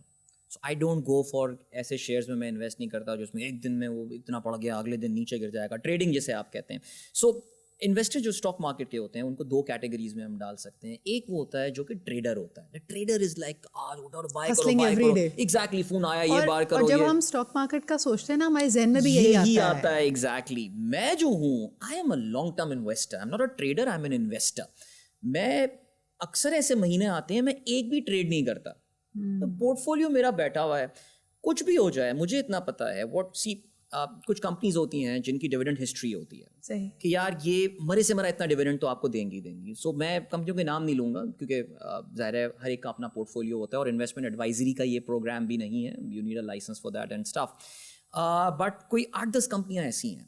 So I don't go for ایسے شیئرز میں انویسٹ نہیں کرتا جو اس میں ایک دن میں وہ اتنا پڑ گیا اگلے دن نیچے گر جائے گا, ٹریڈنگ جیسے آپ کہتے ہیں. سو انویسٹر جو اسٹاک مارکیٹ کے ہوتے ہیں ان کو 2 کیٹیگریز میں ہم ڈال سکتے ہیں. ایک وہ ہوتا ہے جو کہ ٹریڈر ہوتا ہے. ٹریڈر از لائک آج اٹھا اور بائی کرو, ایگزیکٹلی فون آیا یہ بار کرو. اور جب ہم اسٹاک مارکیٹ کا سوچتے ہیں نا ہمارے ذہن میں بھی یہی آتا ہے. ایگزیکٹلی. میں جو ہوں I am a long term investor, I am not a trader, I am an investor. میں اکثر ایسے مہینے آتے ہیں میں ایک بھی ٹریڈ نہیں کرتا, پورٹ فولیو میرا بیٹھا ہوا ہے. کچھ بھی ہو جائے مجھے اتنا پتا ہے واٹ سی کچھ کمپنیز ہوتی ہیں جن کی ڈیویڈنڈ ہسٹری ہوتی ہے کہ یار یہ مرے سے مرا اتنا ڈیویڈنڈ تو آپ کو دیں گی. سو میں کمپنیوں کے نام نہیں لوں گا کیونکہ ظاہر ہے ہر ایک کا اپنا پورٹ فولیو ہوتا ہے, اور انویسٹمنٹ ایڈوائزری کا یہ پروگرام بھی نہیں ہے, you need a licence for that and stuff. But کوئی 8-10 کمپنیاں ایسی ہیں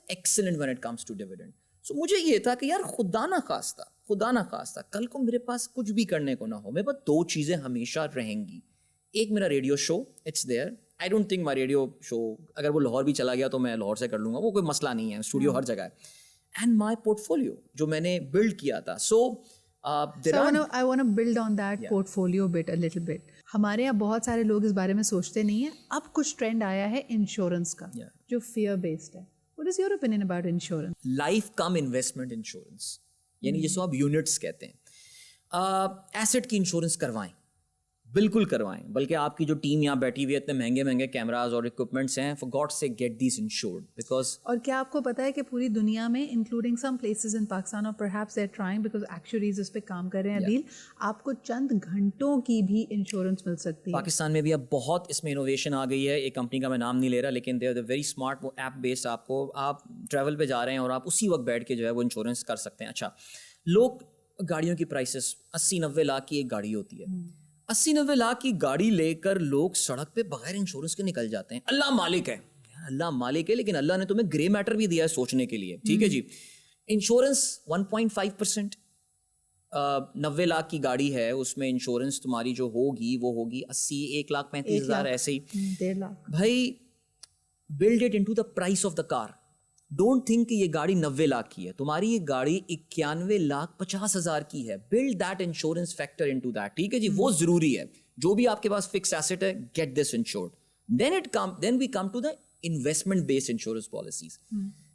excellent when it comes to dividend. So مجھے یہ تھا کہ یار خدا نہ خواستہ کل کو میرے پاس کچھ بھی کرنے کو نہ ہو, میرے پاس 2 چیزیں ہمیشہ رہیں گی. ایک میرا radio show, it's there. I don't think my radio show اگر وہ لاہور بھی چلا گیا تو میں لاہور سے کر لوں گا, وہ کوئی مسئلہ نہیں ہے, اسٹوڈیو ہر جگہ ہے. اینڈ مائی پورٹ فولیو جو میں نے بلڈ کیا تھا. سو I want to build on that portfolio bit a little bit. ہمارے یہاں بہت سارے لوگ اس بارے میں سوچتے نہیں ہیں. اب کچھ ٹرینڈ آیا ہے انشورنس کا جو فیئر بیسڈ ہے. What is your opinion about insurance? Life come investment insurance, یعنی جس کو آپ یونٹس کہتے ہیں. ایسٹ کی انشورنس کروائیں, بالکل کروائیں. بلکہ آپ کی جو ٹیم یہاں بیٹھی ہوئی ہے, اتنے مہنگے مہنگے کیمراز اور اکوپمنٹس ہیں, فار گاڈ سے گیٹ دیس انشورڈ بیکاز. اور کیا آپ کو پتا ہے کہ پوری دنیا میں including some places in Pakistan اور perhaps they are trying because actuaries اس پہ کام کر رہے ہیں عدیل, آپ کو چند گھنٹوں کی بھی انشورنس مل سکتی ہے. پاکستان میں بھی اب بہت اس میں انوویشن آ گئی ہے. ایک کمپنی کا میں نام نہیں لے رہا, لیکن دے آر ویری اسمارٹ. وہ ایپ بیسڈ آپ ٹریول پہ جا رہے ہیں اور آپ اسی وقت بیٹھ کے جو ہے وہ انشورنس کر سکتے ہیں. اچھا, لوگ گاڑیوں کی پرائسز 80-90 لاکھ کی ایک گاڑی ہوتی ہے. 80-90 لاکھ کی گاڑی لے کر لوگ سڑک پہ بغیر انشورنس کے نکل جاتے ہیں. اللہ مالک ہے, لیکن اللہ نے تمہیں گرے میٹر بھی دیا ہے سوچنے کے لیے. ٹھیک ہے جی, انشورنس 1.5%. 90 لاکھ کی گاڑی ہے, اس میں انشورنس تمہاری جو ہوگی وہ ہوگی 1,35,000 ایسے ہی. 1.5 لاکھ. بھائی blood it into the price of the car. Don't think کہ یہ گاڑی 90 لاکھ کی ہے, تمہاری یہ گاڑی 91,50,000 کی ہے. Blood that insurance factor into that. ٹھیک ہے جی, وہ ضروری ہے. جو بھی آپ کے پاس فکس ایسٹ ہے, get this insured. Then we come to the investment based insurance policies.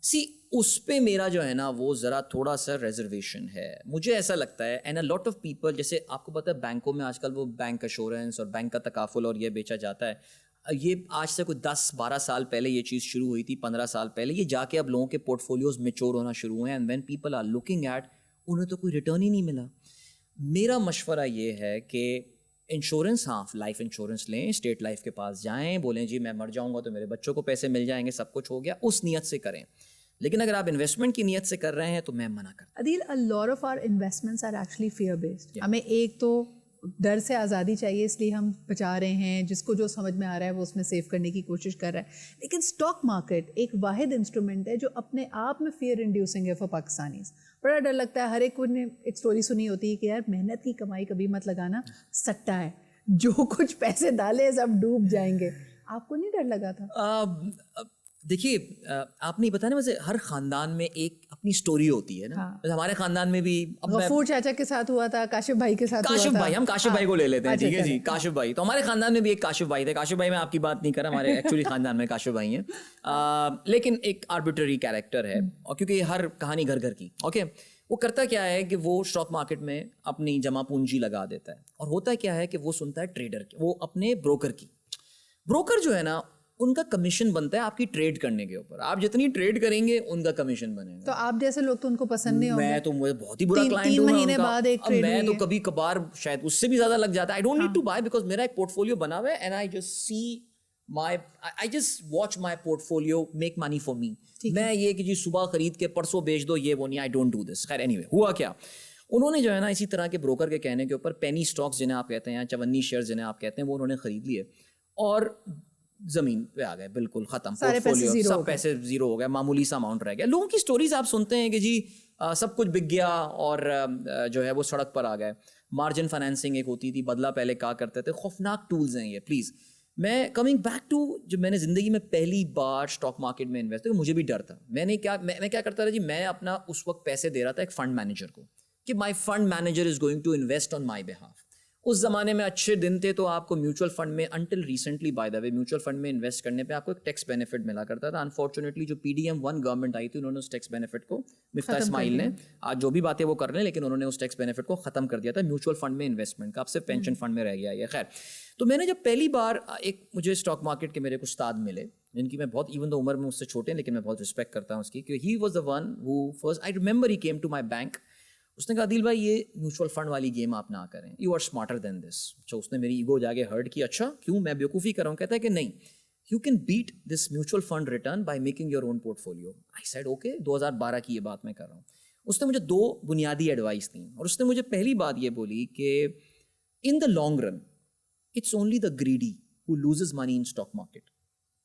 See اس پہ میرا جو ہے نا وہ ذرا تھوڑا سا ریزرویشن ہے. مجھے ایسا لگتا ہے and a lot of people, جیسے آپ کو پتا ہے بینکوں میں آج کل وہ بینک ایشورنس اور بینک کا تکافل اور یہ بیچا جاتا ہے. یہ آج سے کوئی 10-12 سال پہلے یہ چیز شروع ہوئی تھی, 15 سال پہلے. یہ جا کے اب لوگوں کے پورٹ فولیوز میچور ہونا شروع ہوئے ہیں. And when people are looking at, انہیں تو کوئی ریٹرن ہی نہیں ملا. میرا مشورہ یہ ہے کہ انشورنس, ہاں لائف انشورنس لیں, اسٹیٹ لائف کے پاس جائیں, بولیں جی میں مر جاؤں گا تو میرے بچوں کو پیسے مل جائیں گے, سب کچھ ہو گیا, اس نیت سے کریں. لیکن اگر آپ انویسٹمنٹ کی نیت سے کر رہے ہیں تو میں منع کرتا ہوں. عدیل, a lot of our investments are actually fear based. ہمیں ایک تو ڈر سے آزادی چاہیے اس لیے ہم بچا رہے ہیں, جس کو جو سمجھ میں آ رہا ہے وہ اس میں سیو کرنے کی کوشش کر رہا ہے. لیکن اسٹاک مارکیٹ ایک واحد انسٹرومنٹ ہے جو اپنے آپ میں فیئر انڈیوسنگ ہے فار پاکستانیز. بڑا ڈر لگتا ہے. ہر ایک کو نے ایک اسٹوری سنی ہوتی ہے کہ یار محنت کی کمائی کبھی مت لگانا, سٹا ہے, جو کچھ پیسے ڈالے سب ڈوب جائیں گے. آپ کو نہیں ڈر لگا تھا؟ دیکھیے آپ نے بتایا نا, ویسے ہر خاندان میں ایک اپنی اسٹوری ہوتی ہے نا. ہمارے خاندان میں بھی غفور چاچا کے ساتھ ہوا تھا, کاشف بھائی کے ساتھ ہوا تھا. کاشف بھائی, ہم کاشف بھائی کو لے لیتے ہیں, ٹھیک ہے جی, کاشف بھائی. تو ہمارے خاندان میں بھی ایک کاشف بھائی تھے. کاشف بھائی میں آپ کی بات نہیں کر رہا, ہمارے ایکچولی خاندان میں کاشف بھائی ہیں, لیکن ایک آربیٹری کیریکٹر ہے, اور کیونکہ ہر کہانی گھر گھر کی. اوکے, وہ کرتا کیا ہے کہ وہ اسٹاک مارکیٹ میں اپنی جمع پونجی لگا دیتا ہے, اور ہوتا کیا ہے کہ وہ سنتا ہے ٹریڈر کی, وہ اپنے بروکر کی. بروکر جو ہے نا, ان کا کمیشن بنتا ہے آپ کی ٹریڈ کرنے کے اوپر. آپ جتنی ٹریڈ کریں گے ان کا کمیشن بنے گا. تو آپ جیسے لوگ تو ان کو پسند نہیں ہوں گے. میں تو مجھے بہت ہی برا کلائنٹ ہوں. 3 مہینے بعد ایک ٹریڈ میں تو کبھی کبھار شاید اس سے بھی زیادہ لگ جاتا ہے. I don't need to buy because میرا ایک پورٹ فولیو بنا ہوا ہے, and I just see my, I just watch my portfolio make money for me. میں یہ کہ جی صبح خرید کے پرسوں بیچ دو, یہ وہ نہیں, آئی ڈونٹ ڈو دس. خیر اینی وے, ہوا کیا, انہوں نے جو ہے نا اسی طرح کے بروکر کے کہنے کے اوپر پینی اسٹاکس جنہیں آپ کہتے ہیں, چونی شیئر جنہیں آپ کہتے ہیں, وہ انہوں نے خرید لیے اور زمین پہ آ گئے, بالکل ختم. پورٹ فولیو سب پیسے زیرو ہو گئے, معمولی سا اماؤنٹ رہ گیا. لوگوں کی اسٹوریز آپ سنتے ہیں کہ جی سب کچھ بک گیا اور جو ہے وہ سڑک پر آ گئے. مارجن فائنینسنگ ایک ہوتی تھی, بدلہ پہلے کہا کرتے تھے. خوفناک ٹولز ہیں یہ. پلیز, میں کمنگ بیک ٹو جب میں نے زندگی میں پہلی بار اسٹاک مارکیٹ میں انویسٹ کیا, مجھے بھی ڈر تھا. میں کیا کرتا تھا جی, میں اپنا اس وقت پیسے دے رہا تھا ایک فنڈ مینیجر کو کہ my fund manager is going to invest on my behalf. اس زمانے میں اچھے دن تھے تو آپ کو میوچل فنڈ میں, until recently by the way, mutual fund میں انویسٹ کرنے پہ آپ کو ایک ٹیکس بینیفٹ ملا کرتا تھا. انفارچونیٹلی جو PDM1 گورنمنٹ آئی تھی, انہوں نے اس ٹیکس بینیفٹ کو, مفتاح اسماعیل نے, آج جو بھی باتیں وہ کر رہے ہیں, لیکن انہوں نے اس ٹیکس بینیفٹ کو ختم کر دیا تھا میوچل فنڈ میں انویسٹمنٹ کا. اب صرف پینشن فنڈ میں رہ گیا یہ. خیر, تو میں نے جب پہلی بار ایک, مجھے اسٹاک مارکیٹ کے میرے کچھ استاد ملے جن کی میں بہت, ایون دو عمر میں اس سے چھوٹے ہیں, لیکن میں بہت رسپیکٹ کرتا ہوں اس کی, کیونکہ he was the one who first, I remember he came to my bank. اس نے کہا عادل بھائی یہ میوچل فنڈ والی گیم آپ نہ کریں, یو آر اسمارٹر دین دس. اچھا, اس نے میری ایگو جا کے ہرٹ کی, اچھا کیوں, میں بیوقوفی کر رہا ہوں. کہتا ہے کہ نہیں, you can beat this mutual fund return by making your own portfolio. I said okay. 2012 کی یہ بات میں کر رہا ہوں. اس نے مجھے 2 بنیادی ایڈوائس دیں, اور اس نے مجھے پہلی بات یہ بولی کہ in the long run it's only the greedy who loses money in stock market.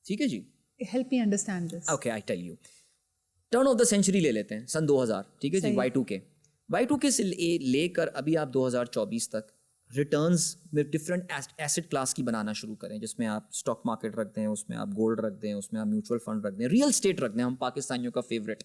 ٹھیک ہے جی, help me understand this. Okay, I tell you. Turn of the century لے لیتے ہیں, سن 2000, ٹھیک ہے جی, Y2K سے لے کر ابھی آپ 2024 تک ریٹرنز میں ڈفرینٹ ایسٹ کلاس کی بنانا شروع کریں, جس میں آپ اسٹاک مارکیٹ رکھ دیں, اس میں آپ گولڈ رکھ دیں, اس میں آپ میوچل فنڈ رکھ دیں, ریئل اسٹیٹ رکھ دیں, ہم پاکستانیوں کا فیوریٹ.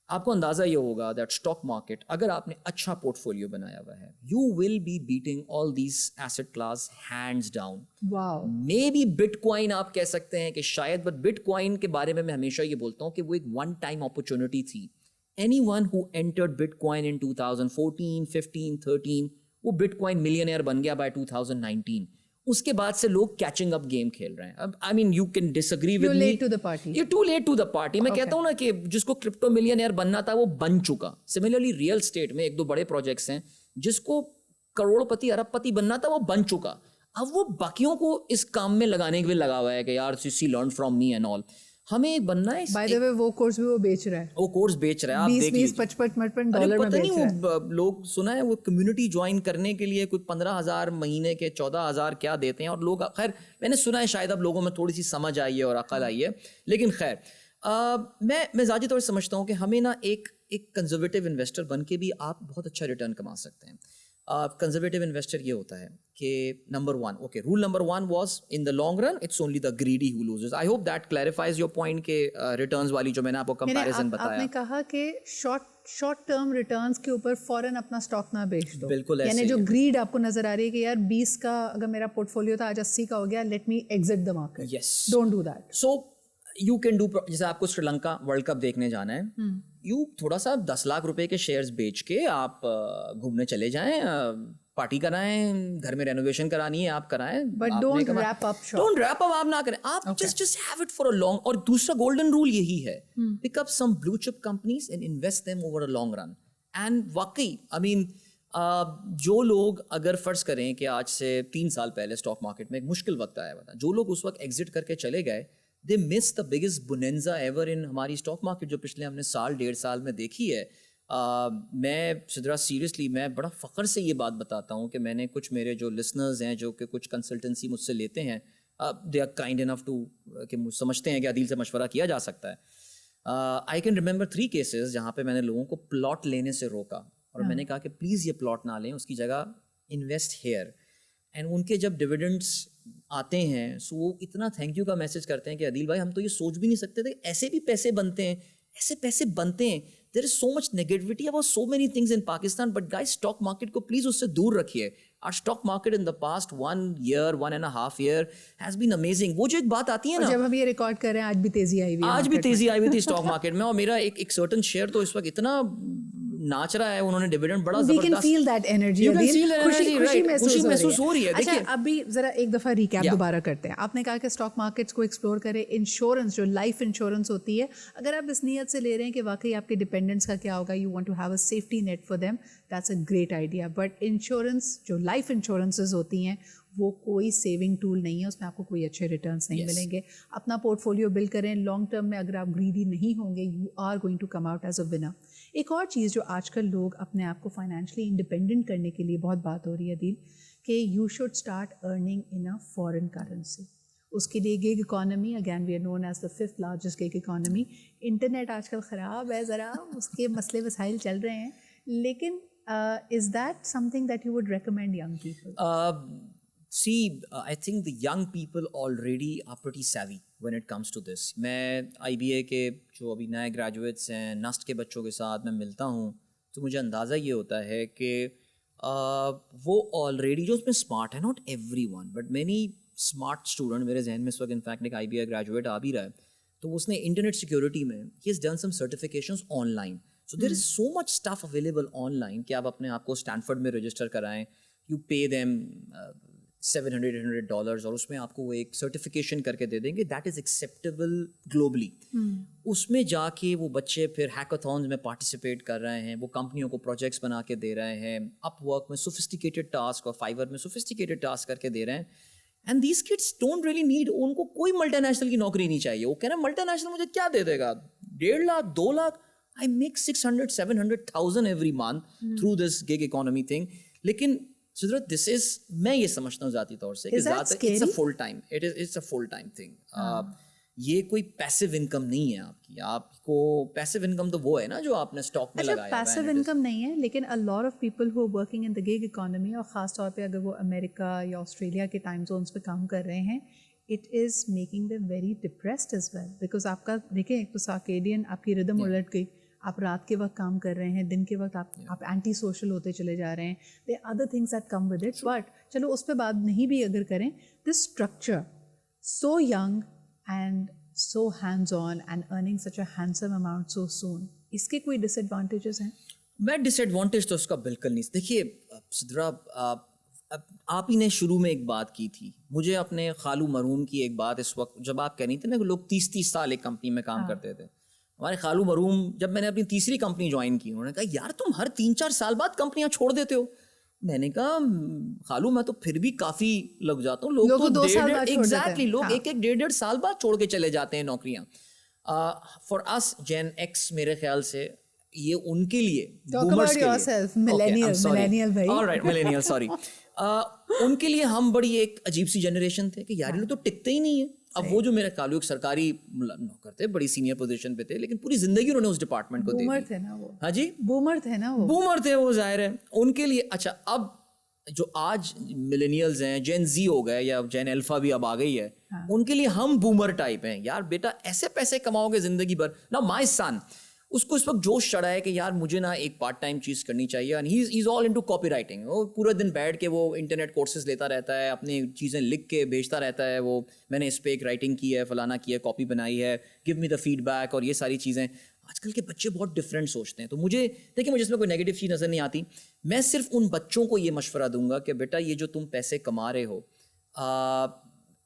آپ کو اندازہ یہ ہوگا دیٹ اسٹاک مارکیٹ, اگر آپ نے اچھا پورٹ فولیو بنایا ہوا ہے, you will be beating all these asset class hands down. Wow. Maybe bitcoin آپ کہہ سکتے ہیں کہ شاید, بٹ بٹ کوائن کے بارے میں ہمیشہ یہ بولتا ہوں کہ وہ ایک ون ٹائم اپرچونٹی تھی. Anyone who entered Bitcoin in 2014, 15, 13, وہ Bitcoin millionaire بن گیا by 2019. اس کے بعد سے لوگ کیچنگ اپ گیم کھیل رہے ہیں. I mean you can disagree with me. You're late to the party. You're too late to the party. میں کہتا ہوں نا کہ جس کو کرپٹو ملینئر بننا تھا وہ بن چکا. سملرلی ریئل اسٹیٹ میں 2 بڑے پروجیکٹس ہیں, جس کو کروڑ پتی ارب پتی بننا تھا وہ بن چکا. اب وہ باقیوں کو اس کام میں لگانے کے لیے لگا ہوا ہے کہ یار see learn from me and all. ہمیں بننا ہے. بائی دا وے وہ کورس بھی وہ بیچ رہا ہے, وہ کورس بیچ رہا ہے, آپ دیکھ لیجیے. $20-55 میں بیچ رہا ہے. وہ لوگ سنا ہے وہ کمیونٹی جوائن کرنے کے لیے کچھ 15,000 مہینے کے 14,000 کیا دیتے ہیں, اور لوگ, خیر میں نے سنا ہے شاید اب لوگوں میں تھوڑی سی سمجھ آئی ہے اور عقل آئی ہے, لیکن خیر میں ذاتی طور سے سمجھتا ہوں کہ ہمیں نا ایک کنزرویٹو انویسٹر بن کے بھی آپ بہت اچھا ریٹرن کما سکتے ہیں. کنزرویٹو انویسٹر یہ ہوتا ہے کہ number 1, okay, roll number 1 was in the long run it's only the greedy who loses. I hope that clarifies your point کہ ریٹرنز والی جو میں نے آپ کو کمپیریزن بتایا. آپ نے کہا کہ شارٹ ٹرم ریٹرنز کے اوپر فوراً اپنا اسٹاک نہ بیچ دو. بالکل, یعنی جو گریڈ آپ کو نظر آ رہی ہے کہ یار 20 کا اگر میرا پورٹ فولیو تھا آج 80 کا ہو گیا, let me exit the market. Yes, don't do that. So you can do, جیسے آپ کو سری لنکا ورلڈ کپ دیکھنے جانا ہے, یو تھوڑا سا 10 لاکھ روپے کے شیئرز بیچ کے آپ گھومنے چلے جائیں, پارٹی کرائیں, گھر میں رینوویشن کرانی ہے آپ کرائیں, but don't wrap up shop. Don't wrap up آپ نہ کریں, آپ just have it for a long. اور دوسرا گولڈن رول یہی ہے, پک اپ سم بلو چپ companies and invest them over a long run. And واقعی آئی مین جو لوگ اگر فرض کریں کہ آج سے 3 سال پہلے اسٹاک مارکیٹ میں ایک مشکل وقت آیا ہوا تھا, جو لوگ اس وقت ایگزٹ کر کے چلے گئے, they missed the biggest bonanza ever in ہماری اسٹاک مارکیٹ جو پچھلے ہم نے 1.5 سال میں دیکھی ہے. میں سدرا سیریسلی میں بڑا فخر سے یہ بات بتاتا ہوں کہ میں نے کچھ میرے جو لسنرز ہیں جو کہ کچھ کنسلٹنسی مجھ سے لیتے ہیں, they are kind enough to کہ سمجھتے ہیں کہ عدیل سے مشورہ کیا جا سکتا ہے. آئی کین ریمبر 3 کیسز جہاں پہ میں نے لوگوں کو پلاٹ لینے سے روکا اور میں نے کہا کہ پلیز یہ پلاٹ نہ لیں, اس کی جگہ انویسٹ ہیئر. اینڈ ان کے جب ڈویڈنڈس آتے ہیں سو وہ اتنا تھینک یو کا میسج کرتے ہیں کہ عدیل بھائی ہم تو یہ سوچ بھی نہیں سکتے تھے ایسے بھی پیسے بنتے ہیں, ایسے پیسے بنتے ہیں. There is so much negativity about so many things in Pakistan, but guys stock market کو پلیز اس سے دور رکھیے. Our stock market in the past 1 year 1.5 year has been amazing. وہ جو ایک بات آتی ہے نا, جب ہم یہ ریکارڈ کر رہے ہیں آج بھی تیزی آئی ہوئی ہے, آج بھی تیزی آئی ہوئی تھی اسٹاک مارکیٹ میں, اور میرا ایک سرٹن شیئر تو اس وقت اتنا ناچ رہا ہے, انہوں نے ڈیویڈنڈ بڑا we can feel that energy, خوشی محسوس ہو رہی ہے. اچھا ابھی ذرا ایک دفعہ ریکیپ دوبارہ کرتے ہیں. آپ نے کہا کہ اسٹاک مارکیٹس کو ایکسپلور کریں, انشورنس جو لائف انشورنس ہوتی ہے اگر آپ اس نیت سے لے رہے ہیں کہ واقعی آپ کے ڈپینڈنٹس کا کیا ہوگا, you want to have a safety net for them, that's a great idea. But insurance جو لائف انشورنسز ہوتی ہیں وہ کوئی سیونگ ٹول نہیں ہے, اس میں آپ کو کوئی اچھے ریٹرنس نہیں ملیں گے. اپنا پورٹ فولیو بلڈ کریں لانگ ٹرم میں, اگر آپ گریڈی نہیں ہوں گے you are going to come out as a winner. ایک اور چیز جو آج کل لوگ اپنے آپ کو فائنینشلی انڈیپینڈنٹ کرنے کے لیے بہت بات ہو رہی ہے عدیل, کہ you should start earning in a foreign currency. اس کے لیے gig economy, again we are known as the 5th largest gig economy. Internet آج کل خراب ہے ذرا, اس کے مسئلے مسائل چل رہے ہیں, لیکن is that some thing that you would recommend young people? See, I think the young people already are pretty savvy when it comes to this. میں IBA کے جو ابھی نئے گریجویٹس ہیں, نسٹ کے بچوں کے ساتھ میں ملتا ہوں تو مجھے اندازہ یہ ہوتا ہے کہ وہ آلریڈی جو اس میں اسمارٹ ہے, not every one but many smart student میرے ذہن میں اس وقت انفیکٹ ایک IBA گریجویٹ آ بھی رہا ہے, تو اس نے انٹرنیٹ سیکورٹی میں he has done some certifications on line. So there is so much stuff available on line کہ آپ اپنے آپ کو اسٹینفرڈ میں رجسٹر کرائیں, یو پے دیم $700 اور اس میں آپ کو وہ ایک سرٹیفکیشن کر کے دے دیں گے, دیٹ از ایکسیپٹیبل گلوبلی. اس میں جا کے وہ بچے پھر ہیکاتھونز میں پارٹیسپیٹ کر رہے ہیں, وہ کمپنیوں کو پروجیکٹس بنا کے دے رہے ہیں, اپ ورک میں سوفسٹیکیٹڈ ٹاسک اور فائیور میں سوفسٹیکیٹڈ ٹاسک کر کے دے رہے ہیں. And these kids don't really need, ان کو کوئی ملٹی نیشنل کی نوکری نہیں چاہیے. وہ کہہ رہے ہیں ملٹی نیشنل مجھے کیا دے دے گا, 1.5 lakh 2 lakh, I make 600-700,000 every month through this gig economy thing. لیکن سدرت دس از, میں یہ سمجھتا ہوں ذاتی طور سے کہ it's a full time, it's a full time thing. یہ کوئی پیسو انکم نہیں ہے آپ کی. آپ کو پیسو انکم تو وہ ہے نا جو آپ نے اسٹاک میں لگایا ہے. پیسو انکم نہیں ہے, لیکن a lot of people who are working in the gig economy, اور خاص طور پہ اگر وہ امریکہ یا آسٹریلیا کے ٹائم زونس پہ کام کر رہے ہیں, it is making them very depressed as well, because آپ کا دیکھیں ایک تو سارکیڈین آپ کی ردم الٹ گئی, آپ رات کے وقت کام کر رہے ہیں, دن کے وقت آپ اینٹی سوشل ہوتے چلے جا رہے ہیں. The other things that come with it, but چلو اس پہ بات نہیں بھی اگر کریں, this structure so young and so hands on and earning such a handsome amount so soon, اس کے کوئی ڈس ایڈوانٹیجز ہیں؟ میں ڈس ایڈوانٹیج تو اس کا بالکل نہیں. دیکھیے سدرا, آپ ہی نے شروع میں ایک بات کی تھی, مجھے اپنے خالو مرحوم کی ایک بات اس وقت جب آپ کہہ رہی تھے نا کہ لوگ 30 سال ایک کمپنی میں کام کرتے تھے. ہمارے خالو مرحوم جب میں نے اپنی تیسری کمپنی جوائن کی, انہوں نے کہا یار تم ہر 3-4 سال بعد کمپنیاں چھوڑ دیتے ہو. میں نے کہا خالو میں تو پھر بھی کافی لگ جاتا ہوں, لوگ تو 1.5 لوگ 1.5 سال بعد چھوڑ کے چلے جاتے ہیں نوکریاں. فار اس جین ایکس میرے خیال سے یہ ان کے لیے ان کے لیے ہم بڑی ایک عجیب سی جنریشن تھے کہ یار یہ تو ٹکتے ہی نہیں ہے. اب وہ جو میرے خالو ایک سرکاری نوکر تھے, بڑی سینئر پوزیشن پہ تھے, لیکن پوری زندگی انہوں نے اس ڈپارٹمنٹ کو دے دی. ہاں جی, بومر تھے نا وہ, بومر تھے وہ, ظاہر ہے ان کے لیے. اچھا اب جو آج ملینیلز ہیں, جین زی ہو گئے یا جین الفا بھی اب آ گئی ہے, ان کے لیے ہم بومر ٹائپ ہیں. یار بیٹا ایسے پیسے کماؤ گے زندگی بھر نا. مائی سن اس کو اس وقت جوش چڑھا ہے کہ یار مجھے نا ایک پارٹ ٹائم چیز کرنی چاہیے. And he is all into copy writing. وہ پورے دن بیٹھ کے وہ انٹرنیٹ کورسز لیتا رہتا ہے, اپنی چیزیں لکھ کے بھیجتا رہتا ہے. وہ میں نے اس پہ ایک رائٹنگ کی ہے, فلانا کی ہے, کاپی بنائی ہے, گیو می دا فیڈ بیک, اور یہ ساری چیزیں. آج کل کے بچے بہت ڈفرینٹ سوچتے ہیں. تو مجھے دیکھیں, مجھے اس میں کوئی نیگیٹو چیز نظر نہیں آتی. میں صرف ان بچوں کو یہ مشورہ دوں گا کہ بیٹا یہ جو تم پیسے کما رہے ہو,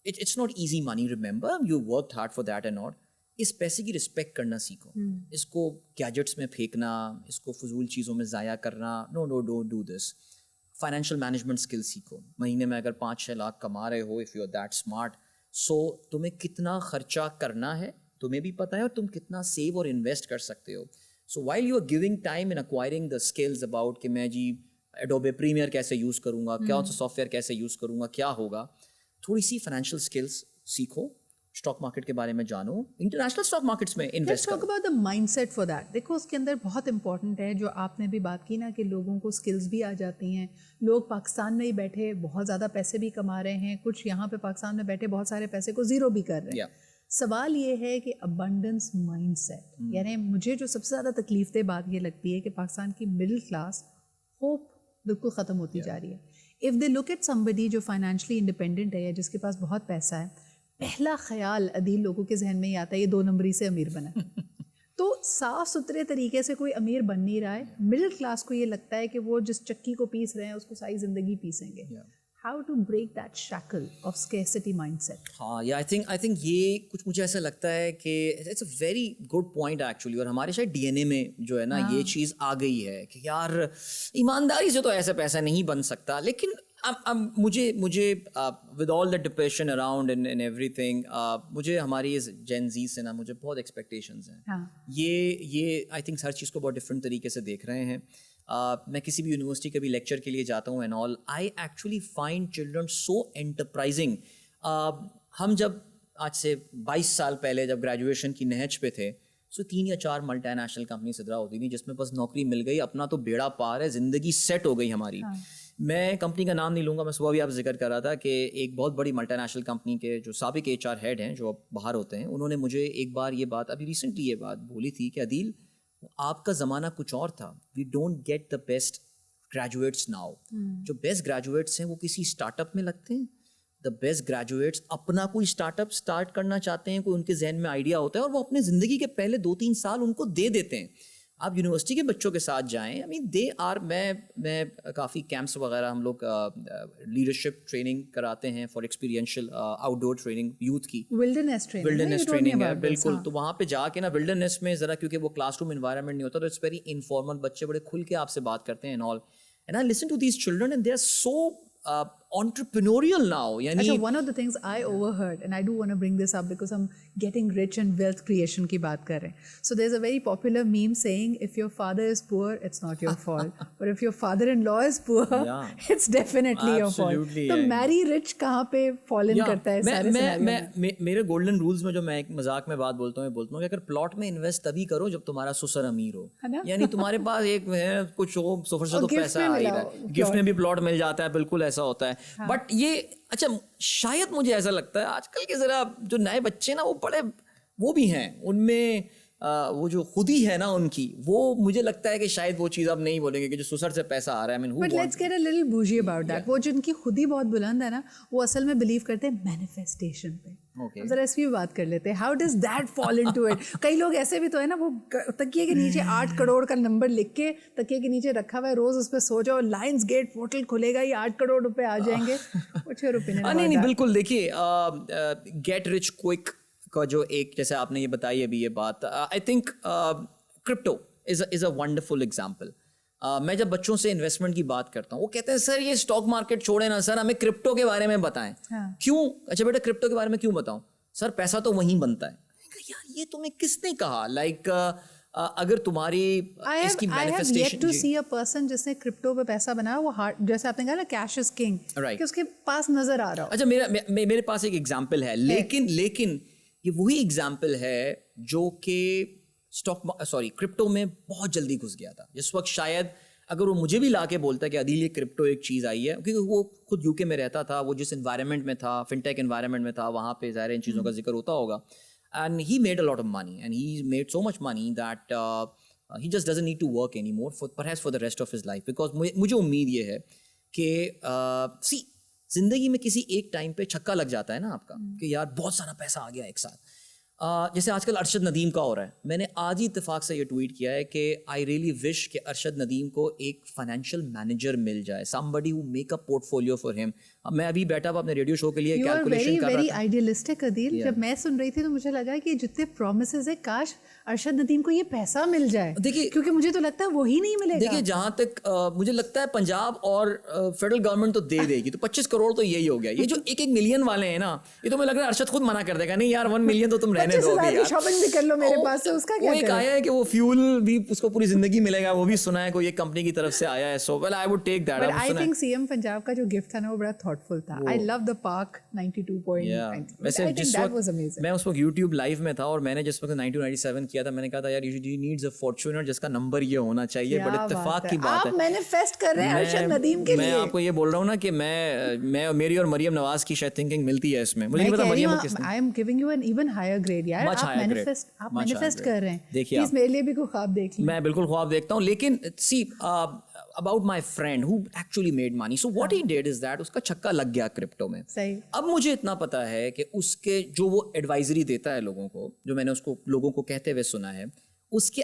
it's not easy money, remember you worked hard for that and all. اس پیسے کی رسپیکٹ کرنا سیکھو. اس کو گیجٹس میں پھینکنا, اس کو فضول چیزوں میں ضائع کرنا, no don't do this. Financial management skill سیکھو. مہینے میں اگر 5-6 لاکھ کما رہے ہو, if you are that smart, so تمہیں کتنا خرچہ کرنا ہے تمہیں بھی پتہ ہے, اور تم کتنا سیو اور انویسٹ کر سکتے ہو. So while you are giving time in acquiring the skills about कि मैं जी Adobe Premiere कैसे यूज़ करूँगा, क्या सा सॉफ्टवेयर कैसे यूज़ करूँगा, क्या होगा, थोड़ी सी फाइनेंशियल स्किल्स सीखो, स्टॉक मार्केट के बारे में जानो, इंटरनेशनल स्टॉक मार्केट्स में Let's इन्वेस्ट talk करो. about the mindset for that. देखो उसके अंदर बहुत इंपॉर्टेंट है जो आपने भी बात की ना कि लोगों को स्किल्स भी आ जाती हैं. लोग पाकिस्तान में ही बैठे बहुत ज़्यादा पैसे भी कमा रहे हैं, कुछ यहाँ पे पाकिस्तान में बैठे बहुत सारे पैसे को ज़ीरो भी कर रहे हैं. Yeah. सवाल ये है कि अबंडेंस माइंडसेट, यानी मुझे जो सबसे ज़्यादा तकलीफ दह बात ये लगती है कि पाकिस्तान की मिडिल क्लास होप बिल्कुल ख़त्म होती जा रही है. If they look at somebody जो फाइनेंशियली इंडिपेंडेंट है या जिसके पास बहुत पैसा है, पहला ख्याल अदील लोगों के जहन में ही आता है ये 2 नंबरी से अमीर बना. तो साफ सुथरे तरीके से कोई अमीर बन नहीं रहा है. मिडिल क्लास को ये लगता है कि वो जिस चक्की को पीस रहे हैं उसको सारी ज़िंदगी पीसेंगे. How to break that shackle of scarcity mindset? हाँ, या आई थिंक ये कुछ मुझे ऐसा लगता है कि it's a very good point actually, और हमारे शायद डीएनए में जो है ना ये चीज़ आ गई है कि यार ईमानदारी से तो ऐसा पैसा नहीं बन सकता. लेकिन अब मुझे with all the depression around and everything, मुझे हमारी इस जेन जी से ना मुझे बहुत एक्सपेक्टेशंस हैं. हाँ. ये आई थिंक हर चीज़ को बहुत डिफरेंट तरीके से देख रहे हैं. मैं किसी भी यूनिवर्सिटी के भी लेक्चर के लिए जाता हूँ and all, I actually find children so enterprising. हम जब आज से 22 साल पहले जब ग्रेजुएशन की नहज पे थे, सो 3 या 4 मल्टीनेशनल कंपनी सिद्रा होती थी जिसमें बस नौकरी मिल गई, अपना तो बेड़ा पार है, ज़िंदगी सेट हो गई हमारी. मैं कंपनी का नाम नहीं लूँगा, मैं सुबह भी आप जिक्र कर रहा था कि एक बहुत बड़ी मल्टीनेशनल कंपनी के जो साबिक HR हेड हैं जो अब बाहर होते हैं, उन्होंने मुझे एक बार ये बात, अभी रिसेंटली ये बात बोली थी कि अदील आपका ज़माना कुछ और था. We don't get the best graduates now. जो बेस्ट ग्रेजुएट्स हैं वो किसी स्टार्टअप में लगते हैं. द बेस्ट ग्रेजुएट्स अपना कोई स्टार्टअप स्टार्ट करना चाहते हैं, कोई उनके जहन में आइडिया होता है और वो अपने ज़िंदगी के पहले 2-3 साल उनको दे देते हैं. आप यूनिवर्सिटी के बच्चों के साथ जाएं, आई मीन दे आर, मैं काफ़ी कैंप्स वगैरह हम लोग लीडरशिप ट्रेनिंग कराते हैं for experiential outdoor training youth की. विल्डरनेस ट्रेनिंग है बिल्कुल. तो वहाँ पे जाके ना विल्डरनेस में ज़रा, क्योंकि वो क्लासरूम इन्वायरमेंट नहीं होता, तो इट्स वेरी इनफॉर्मल, बच्चे बड़े खुल के आपसे बात करते हैं and all. And I listen to these children and they are so entrepreneurial now. Achha, one of the things I overheard, and I do want to bring this up because I'm getting rich and wealth creation की बात कर रहे हैं. So there's a very popular meme saying, if your father is poor, it's not your fault. But if your father-in-law is poor, it's definitely your fault. तो marry rich कहाँ पे fall in करता है सारे मैं मेरे golden rules में जो मैं एक मजाक में बात बोलता हूँ कि अगर प्लॉट में इन्वेस्ट तभी करो जब तुम्हारा ससुर अमीर हो, यानी तुम्हारे पास एक कुछ हो, सफर से तो पैसा आ ही रहा है, गिफ्ट में भी प्लॉट मिल जाता है, बिल्कुल ऐसा होता है. बट ये अच्छा, शायद मुझे ऐसा लगता है आजकल के जरा जो नए बच्चे ना वो बड़े वो भी हैं, उनमें वो जो खुदी है ना उनकी, वो मुझे लगता है कि शायद वो चीज़ अब नहीं बोलेंगे कि जो ससुर से पैसा आ रहा है. But let's get a little बूजी अबाउट दैट. वो जिनकी खुदी बहुत बुलंद है ना, वो असल में बिलीव करते हैं मैनिफेस्टेशन पे. जरा इसकी भी बात कर लेते हैं. How does that fall into it? कई लोग ऐसे भी तो है ना, वो तकिए के नीचे 8 करोड़ का नंबर लिख के तकिए के नीचे रखा हुआ है, रोज उस पर सो जाओ, लायंस गेट पोर्टल खुलेगा, ये 8 करोड़ रुपए आ जाएंगे. What's your opinion? नहीं, बिल्कुल. देखिए, गेट रिच क्विक का जो एक, जैसे आपने ये बताई अभी ये बात, I think crypto is a wonderful example. मैं जब बच्चों से इन्वेस्टमेंट की बात करता हूँ, वो कहते हैं सर ये स्टॉक मार्केट छोड़े ना सर, हमें क्रिप्टो के बारे में बताएं. क्यों? अच्छा बेटा, क्रिप्टो के बारे में क्यों बताऊं? सर पैसा तो वहीं बनता है. यार ये तुम्हें किसने कहा? लाइक अगर तुम्हारी इसकी manifestation, I have yet to see a person जिसने क्रिप्टो पे पैसा बनाया, वो हार्ड, जैसे आपने कहा ना कैश इज किंग, कि उसके पास नजर आ रहा हो. अच्छा, मेरे पास एक एग्जाम्पल है, लेकिन ये वही एग्जाम्पल है जो कि क्रिप्टो में बहुत जल्दी घुस गया था. जिस वक्त शायद अगर वो मुझे भी ला के बोलता है कि अदील ये क्रिप्टो एक चीज़ आई है, क्योंकि वो खुद यूके में रहता था, वो जिस एनवायरनमेंट में था, फिनटेक एनवायरनमेंट में था, वहाँ पे ज़ाहिर इन चीज़ों का जिक्र होता होगा. And he made a lot of money, and he made so much money that he just doesn't need to work any more perhaps for the rest of his life. Because मुझे उम्मीद ये है कि जिंदगी में किसी एक टाइम पे छक्का लग जाता है ना आपका, कि यार बहुत सारा पैसा आ गया एक साथ. जैसे आजकल अरशद नदीम का हो रहा है. मैंने आज ही इत्तेफाक से ये ट्वीट किया है कि आई रियली विश कि अरशद नदीम को एक फाइनेंशियल मैनेजर मिल जाए, somebody who make a portfolio for him. अब मैं अभी बैठा हुआ अपने रेडियो शो के लिए You are कैलकुलेशन very कर very रहा था. idealistic अदील. जब मैं सुन रही थी तो मुझे लगा कि जितने promises है काश अरशद नदीम को ये पैसा मिल जाए. देखिए, क्योंकि मुझे तो लगता है वो ही नहीं मिलेगा. देखिए जहाँ तक मुझे लगता है पंजाब और फेडरल गवर्नमेंट तो दे देगी, तो 25 करोड़ तो यही हो गया. ये जो 1-1 मिलियन वाले हैं ना, ये तो मुझे लग रहा है अरशद खुद मना कर देगा, नहीं यार 1 मिलियन तो तुम रहने दोगे यार, शॉपिंग भी कर लो मेरे पास से, उसका क्या वो एक आया है कि वो फ्यूल भी उसको पूरी जिंदगी मिलेगा, वो भी सुना है कोई एक कंपनी की तरफ से आया है. So well I would take that. But I think CM Punjab का जो गिफ्ट था ना वो बड़ा thoughtful था. I love the park 92.9. वैसे I think जिस that was वक्त amazing. मैं उस वक्त YouTube लाइव में था और मैंने जिस वक्त 1997 किया था, मैंने कहा था यार you नीड्स अ फॉर्च्यूनर जिसका नंबर ये होना चाहिए. बट इत्तेफाक की बात है, आप मैनिफेस्ट कर रहे हैं अरशद नदीम के लिए. मैं आपको ये बोल रहा हूँ ना कि मैं मेरी और मरियम नवाज की शायद थिंकिंग मिलती है इसमें. मुझे नहीं पता मरियम को किसने. I am giving you an even higher grade यार. आप मैनिफेस्ट कर रहे हैं. देखिए प्लीज मेरे लिए भी कोई ख्वाब देख लीजिए. मैं बिल्कुल ख्वाब देखता हूँ, लेकिन सी about my friend who actually made money. So what he did is that उसका छक्का लग गया क्रिप्टो में. सही. अब मुझे इतना पता है कि उसके जो वो एडवाइजरी देता है लोगों को, जो मैंने उसको लोगों को कहते हुए सुना है, उसके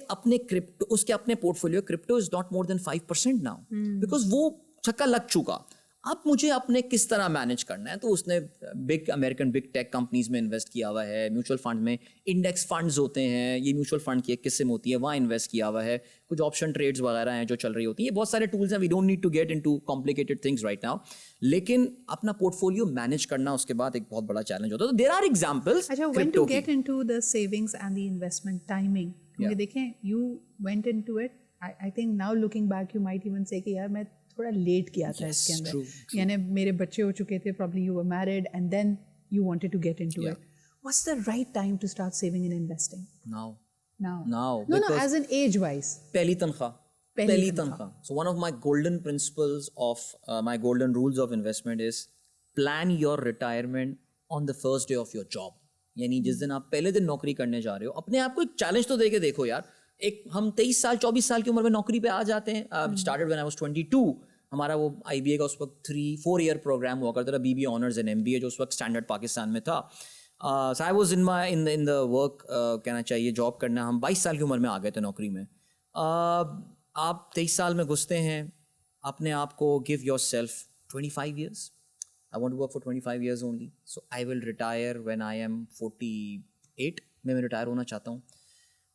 अपने portfolio crypto is not more than 5% now, because वो छक्का लग चुका. अब मुझे अपने किस तरह मैनेज करना है, तो उसने बिग टेक कंपनीज में इन्वेस्ट किया हुआ है, म्यूचुअल फंड में, इंडेक्स फंड्स होते हैं, ये म्यूचुअल फंड की एक किस्म होती है, वहाँ इन्वेस्ट किया हुआ है, कुछ ऑप्शन ट्रेड्स वगैरह हैं जो चल रही होती है. ये बहुत सारे टूल्स हैं, we don't need to get into complicated things right now, लेकिन अपना पोर्टफोलियो मैनेज करना उसके बाद एक बहुत बड़ा चैलेंज होता है. तो देयर आर एग्जांपल्स. अच्छा, when to get into the savings and the investment timing, क्योंकि देखें you went into it. I think now looking back you might even say कि यार मैं थोड़ा लेट किया था इसके अंदर. यानी मेरे बच्चे हो चुके थे, probably you were married and then you wanted to get into it. What's the right time to start saving and investing? Now. No, as in age wise. पहली तनख्वाह. So one of my golden principles of my golden rules of investment is plan your retirement on the first day of your job. यानी जिस दिन आप पहले दिन नौकरी करने जा रहे हो, अपने आप को एक चैलेंज तो दे के देखो यार. एक हम 23 साल 24 साल की उम्र में नौकरी पे आ जाते हैं. Started when I was 22. हमारा वो IBA का उस वक्त 3-4 ईयर प्रोग्राम हुआ करता था, BBA ऑनर्स एंड MBA, जो उस वक्त स्टैंडर्ड पाकिस्तान में था. So I was in the work, कहना चाहिए जॉब करना. हम 22 साल की उम्र में आ गए थे नौकरी में. आप 23 साल में घुसते हैं, अपने आप को give yourself 25 years. I want to work for 25 years only. So I will retire when I am 48. मैं रिटायर होना चाहता हूँ.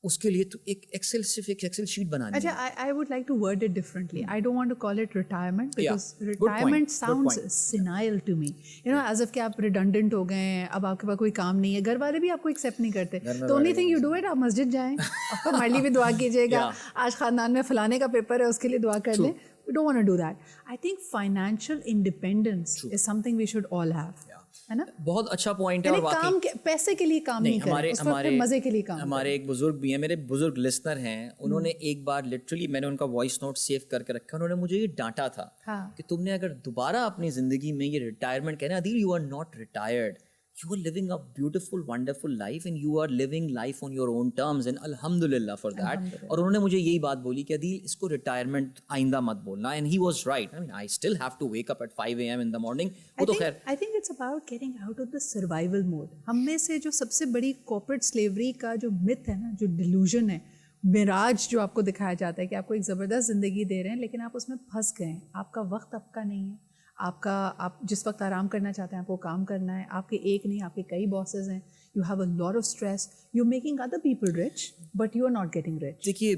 उसके लिए तो एक एक्सेल शीट बनानी है. अच्छा, I would like to word it differently. I don't want to call it retirement because retirement sounds senile to me. You know, as if कि आप redundant हो गए हैं, अब आपके पास कोई काम नहीं है, घर वाले भी आपको एक्सेप्ट नहीं करते. The only thing you do it, आप मस्जिद जाएं, आपका हमारे लिए भी दुआ कीजिएगा, आज खानदान में फलाने का पेपर है उसके लिए दुआ कर लें. We don't want to do that. I think financial independence is something we should all have. है ना? बहुत अच्छा पॉइंट है. और काम पैसे के लिए काम नहीं करें, हमारे मजे के लिए काम. हमारे एक बुजुर्ग भी हैं, मेरे बुजुर्ग लिसनर हैं, उन्होंने एक बार लिटरली, मैंने उनका वॉइस नोट सेव करके रखा, उन्होंने मुझे ये डांटा था कि तुमने अगर दोबारा अपनी जिंदगी में ये रिटायरमेंट कहना, Adeel you are not retired, you are living a beautiful wonderful life and you are living life on your own terms and alhamdulillah for that. और उन्होंने मुझे यही बात बोली कि अदील इसको रिटायरमेंट आइंदा मत बोलना. and he was right. I mean I still have to wake up at 5 AM in the morning. वो तो खैर I think it's about getting out of the survival mode. हम में से जो सबसे बड़ी corporate slavery का जो myth है ना, जो delusion है, मिराज जो आपको दिखाया जाता है कि आपको एक ज़बरदस्त ज़िंदगी दे रहे हैं लेकिन आप उसमें फंस गए हैं. आपका वक्त आपका नहीं है, आप जिस वक्त आराम करना चाहते हैं आपको काम करना है. आपके एक नहीं, आपके कई बॉसेस हैं. You have a lot of stress. You are making other people rich but you are not getting rich. देखिए,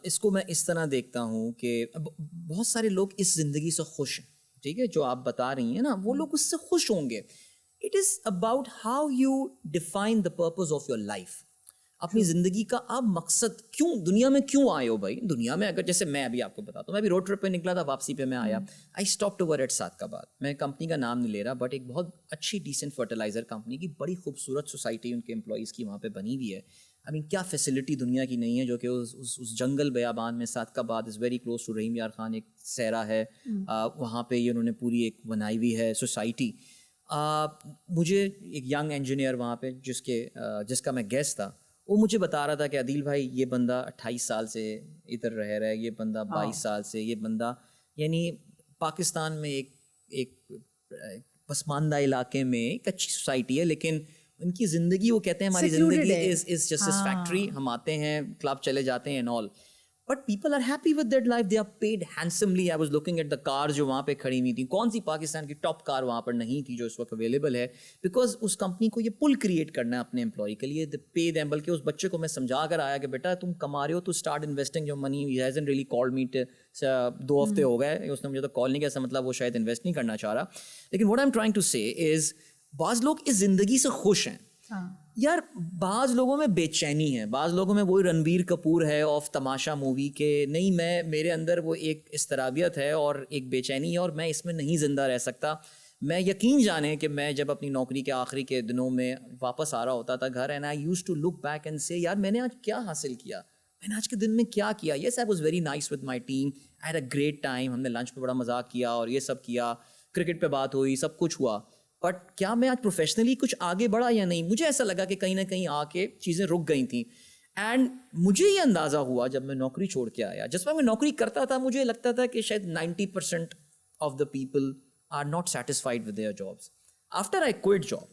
इसको मैं इस तरह देखता हूँ कि बहुत सारे लोग इस ज़िंदगी से खुश हैं. ठीक है, जो आप बता रही हैं ना, वो लोग उससे खुश होंगे. It is about how you define the purpose of your life. अपनी ज़िंदगी का आप मकसद क्यों, दुनिया में क्यों आए हो भाई. दुनिया में अगर, जैसे मैं अभी आपको बताता हूँ, मैं अभी रोड ट्रिप पे निकला था, वापसी पे मैं आया. I stopped over at Sadiqabad. मैं कंपनी का नाम नहीं ले रहा, बट एक बहुत अच्छी डिसेंट फर्टिलाइजर कंपनी की बड़ी खूबसूरत सोसाइटी उनके एम्प्लॉइज़ की वहाँ पे बनी हुई है. आई मीन क्या फैसिलिटी दुनिया की नहीं है, जो कि उस जंगल बयाबान में, Sadiqabad is very close to Rahim Yar Khan, एक सहरा है वहाँ पे, ये उन्होंने पूरी एक बनाई हुई है सोसाइटी. मुझे एक यंग इंजीनियर वहाँ पे जिसका मैं गेस्ट था, वो मुझे बता रहा था कि अदील भाई ये बंदा 28 साल से इधर रह रहा है, ये बंदा 22 साल से, ये बंदा यानी पाकिस्तान में एक पसमानदा इलाके में एक अच्छी सोसाइटी है, लेकिन उनकी ज़िंदगी, वो कहते हैं हमारी ज़िंदगी इज़ जस्ट इस फैक्ट्री. हम आते हैं, क्लब चले जाते हैं and all. But people are happy with their life. They are paid handsomely. I was looking at the cars जो वहाँ पे खड़ी हुई थी. कौन सी पाकिस्तान की टॉप कार वहाँ पर नहीं थी जो इस वक्त अवेलेबल है, बिकॉज उस कंपनी को ये पुल क्रिएट करना है अपने एम्प्लॉय के लिए. दे पे देम. बल्कि उस बच्चे को मैं समझा कर आया कि बेटा तुम कमा रहे हो तो start investing your money. He hasn't really called me. 2 हफ्ते हो गए उसने मुझे तो कॉल नहीं किया. ऐसा मतलब वो शायद इन्वेस्ट नहीं करना चाह रहा. लेकिन what I am trying to say is बाज़ लोग इस ज़िंदगी से खुश हैं. यार बाज़ लोगों में बेचैनी है. बाज़ लोगों में वही रणबीर कपूर है ऑफ तमाशा मूवी के, नहीं मैं मेरे अंदर वो एक इस्तराबियत है और एक बेचैनी है और मैं इसमें नहीं ज़िंदा रह सकता. मैं यकीन जाने कि मैं जब अपनी नौकरी के आखिरी के दिनों में वापस आ रहा होता था घर, and I used to look back and say यार मैंने आज क्या हासिल किया, मैंने आज के दिन में क्या किया. Yes I was very nice with my team. I had a great time. हमने लंच पे बड़ा मजाक किया और ये सब किया, क्रिकेट पे बात हुई, सब कुछ हुआ. बट क्या मैं आज प्रोफेशनली कुछ आगे बढ़ा या नहीं? मुझे ऐसा लगा कि कहीं ना कहीं आके चीज़ें रुक गई थी. एंड मुझे ये अंदाज़ा हुआ जब मैं नौकरी छोड़ के आया, जिस पर मैं नौकरी करता था मुझे लगता था कि शायद 90% of the people are not satisfied with their jobs. After I quit job,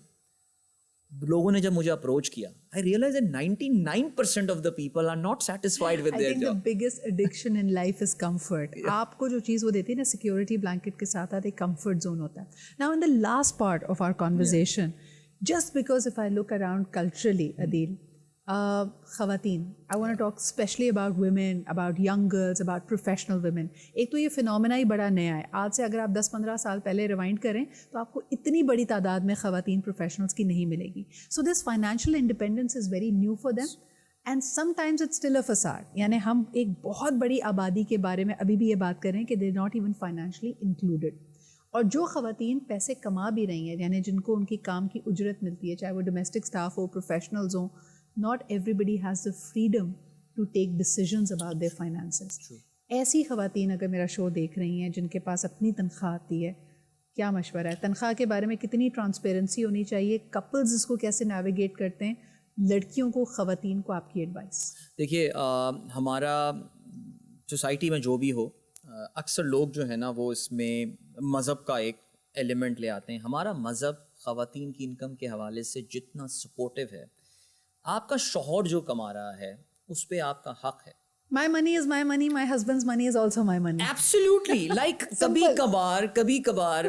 लोगों ने जब मुझे अप्रोच किया, I realise that 99% of the people are not satisfied with their I think job. the biggest addiction in life is comfort. आपको जो चीज़ वो देती है ना, सिक्योरिटी ब्लैंकेट के साथ आते कंफर्ट जोन होता है. Now in the last part of our conversation, just because if I look around culturally, Adil, ख़वातीन, I want to talk especially about women, about young girls, about professional women. एक तो ये phenomena ही बड़ा नया है. आज से अगर आप 10-15 साल पहले रिवाइंड करें तो आपको इतनी बड़ी तादाद में ख़वातीन प्रोफेशनल्स की नहीं मिलेगी. So this financial independence is very new for them. And sometimes it's still a facade. यानी हम एक बहुत बड़ी आबादी के बारे में अभी भी ये बात कर रहे हैं कि they not even financially included. और जो ख़वातीन पैसे कमा भी रही हैं, यानी जिनको उनकी काम की उजरत मिलती है, चाहे वो डोमेस्टिक स्टाफ हो, प्रोफेशनल्स हों, not everybody has the freedom to take decisions about their finances. ऐसी ख़वातीन अगर मेरा शो देख रही हैं जिनके पास अपनी तनख्वाह आती है, क्या मशवरा है? तनख्वाह के बारे में कितनी ट्रांसपेरेंसी होनी चाहिए? कपल्स इसको कैसे नेविगेट करते हैं? लड़कियों को, ख़वातीन को आपकी एडवाइस? देखिए हमारा सोसाइटी में जो भी हो, अक्सर लोग जो है ना वो इसमें मज़हब का एक एलिमेंट ले आते हैं. हमारा मज़हब ख़वातीन की इनकम के हवाले से जितना सपोर्टिव है, आपका शौहर जो कमा रहा है उस पर आपका हक है. My money is my money, my husband's money is also my money. Absolutely. Like कभी कभार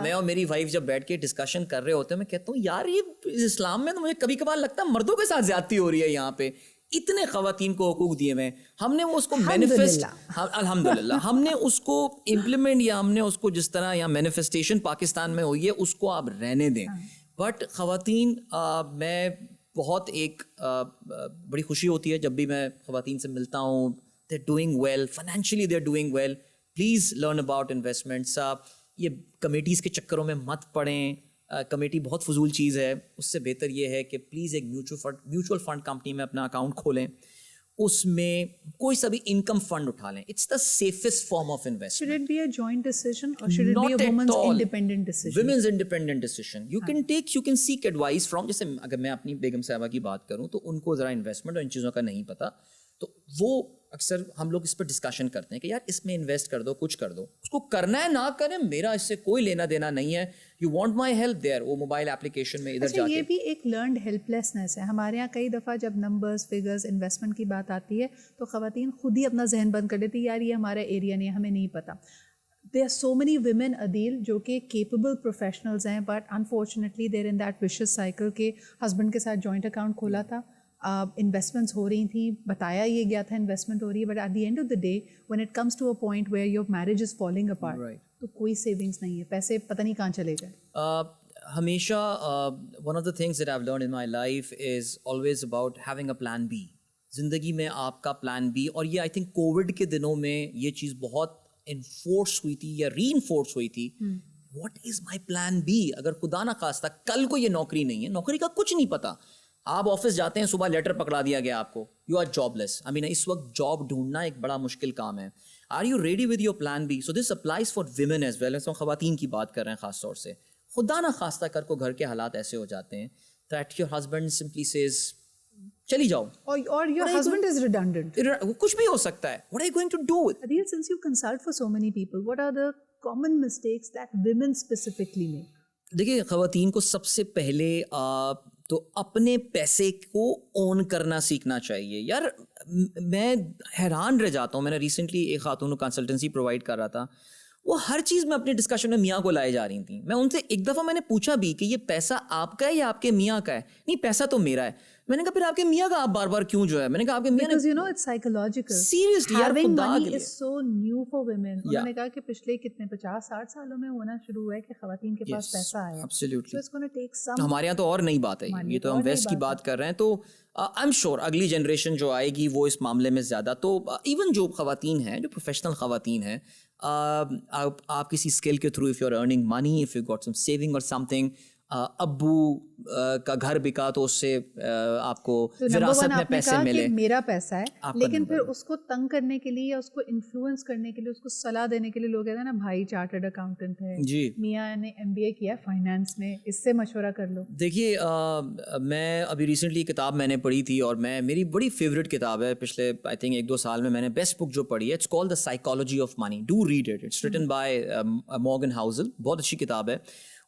मैं और मेरी वाइफ जब बैठ के डिस्कशन कर रहे होते हैं, मैं कहता हूँ यार ये इस्लाम में तो मुझे कभी कभार लगता है मर्दों के साथ ज्यादती हो रही है. यहाँ पे इतने ख़वातीन को हुकूक दिए हुए, हमने वो उसको मैनिफेस्ट, अल्हम्दुलिल्लाह हमने उसको इम्प्लीमेंट, या हमने उसको जिस तरह यहाँ मैनिफेस्टेशन पाकिस्तान में हुई है उसको आप रहने दें. बट ख़वातीन, मैं बहुत एक बड़ी खुशी होती है जब भी मैं ख़वातीन से मिलता हूँ. They are doing well financially, they are doing well. Please learn about investments. ये कमेटीज़ के चक्करों में मत पड़ें. कमेटी बहुत फजूल चीज़ है. उससे बेहतर ये है कि प्लीज़ एक म्यूचुअल फंड कंपनी में अपना अकाउंट खोलें, उसमें कोई सा भी इनकम फंड उठा लें. It's the safest form of investment. Should it be a joint decision or should it be a woman's independent decision? Women's independent decision. You can seek advice from, जैसे अगर मैं अपनी बेगम साहबा की बात करूं तो उनको ज़रा इन्वेस्टमेंट और इन चीज़ों का नहीं पता, तो वो अक्सर हम लोग इस पर डिस्कशन करते हैं कि यार इसमें इन्वेस्ट कर दो, कुछ कर दो. उसको करना है ना करें, मेरा इससे कोई लेना देना नहीं है. You want my help there, वो मोबाइल एप्लीकेशन में इधर जाके. ये भी एक लर्नड हेल्पलेसनेस है. हमारे यहाँ कई दफ़ा जब नंबर्स, फिगर्स, इन्वेस्टमेंट की बात आती है तो ख़वातीन खुद ही अपना जहन बंद कर देती है, यार ये हमारा एरिया नहीं है, हमें नहीं पता. There are so many women, Adil, जो कि capable professionals हैं, but unfortunately they're in that vicious cycle के husband के साथ joint account खोला था, इन्वेस्टमेंट्स हो रही थी, बताया ये गया था इन्वेस्टमेंट हो रही है, but at the end of the day when it comes to a point where your marriage is falling apart, तो कोई सेविंग्स नहीं है, पैसे पता नहीं कहाँ चले गए. हमेशा one of the things that I have learned in my life is always about having a plan B. ज़िंदगी में आपका प्लान बी, और ये आई थिंक कोविड के दिनों में ये चीज़ बहुत इन्फोर्स हुई थी या री इन्फोर्स हुई थी. What is my plan B? अगर खुदा ना खास्ता कल को ये नौकरी नहीं है, नौकरी का कुछ नहीं पता, आप ऑफिस जाते हैं, सुबह लेटर पकड़ा दिया गया आपको, you are jobless. I mean इस वक्त जॉब ढूंढना एक बड़ा मुश्किल काम है. Are you ready with your plan B? So this applies for women as well. हम ख़वातीन की बात कर रहे हैं ख़ास तौर से. खुदा ना खास्ता कर को घर के हालात ऐसे हो जाते हैं that your husband simply says चली जाओ, और योर हस्बैंड इज रिडंडेंट. कुछ भी हो सकता है. What are you going to do? Adil, since you consult for so many people, what are the common mistakes that women specifically make? देखिए ख़वातीन को सबसे पहले तो अपने पैसे को ओन करना सीखना चाहिए यार. मैं हैरान रह जाता हूँ. मैंने रिसेंटली एक खातून को कंसल्टेंसी प्रोवाइड कर रहा था, वो हर चीज़ में अपने डिस्कशन में मियाँ को लाए जा रही थी. मैं उनसे एक दफ़ा मैंने पूछा भी कि ये पैसा आपका है या आपके मियाँ का है. नहीं, पैसा तो मेरा है. मैंने कहा फिर आपके मियाँ का आप बार बार क्यों जो है. मैंने कहा आपके मियाँ Because you know it's psychological. Seriously, यार Having खुदा के money लिए. is so new for women. उन्होंने कहा कि पिछले कितने 50-60 सालों में होना शुरू हुआ है कि खवातीन के पास पैसा आया. Absolutely. So it's going to take some. हमारे यहाँ तो और नई बात है ये तो हम वेस्ट की बात कर रहे हैं. तो आई एम श्योर अगली जनरेशन जो आएगी वो इस मामले में ज़्यादा. तो इवन जो खवातीन हैं, जो प्रोफेशनल खवातीन हैं, आप किसी स्किल के थ्रू, if you are earning money, if you got some saving और समथिंग, अब्बू का घर बिका तो उससे आपको विरासत में पैसे मिले. मेरा पैसा है, लेकिन फिर उसको तंग करने के लिए या उसको इन्फ्लुएंस करने के लिए, उसको सलाह देने के लिए लोग कहते हैं ना, भाई चार्टर्ड अकाउंटेंट है जी, मियाँ ने MBA किया फाइनेंस में, इससे मशवरा कर लो. देखिए मैं अभी रिसेंटली किताब मैंने पढ़ी थी और मेरी बड़ी फेवरेट किताब है. पिछले आई थिंक 1-2 साल में मैंने बेस्ट बुक जो पढ़ी है, it's called the psychology of money. Do read it. It's written by Morgan Housel. बहुत अच्छी किताब है.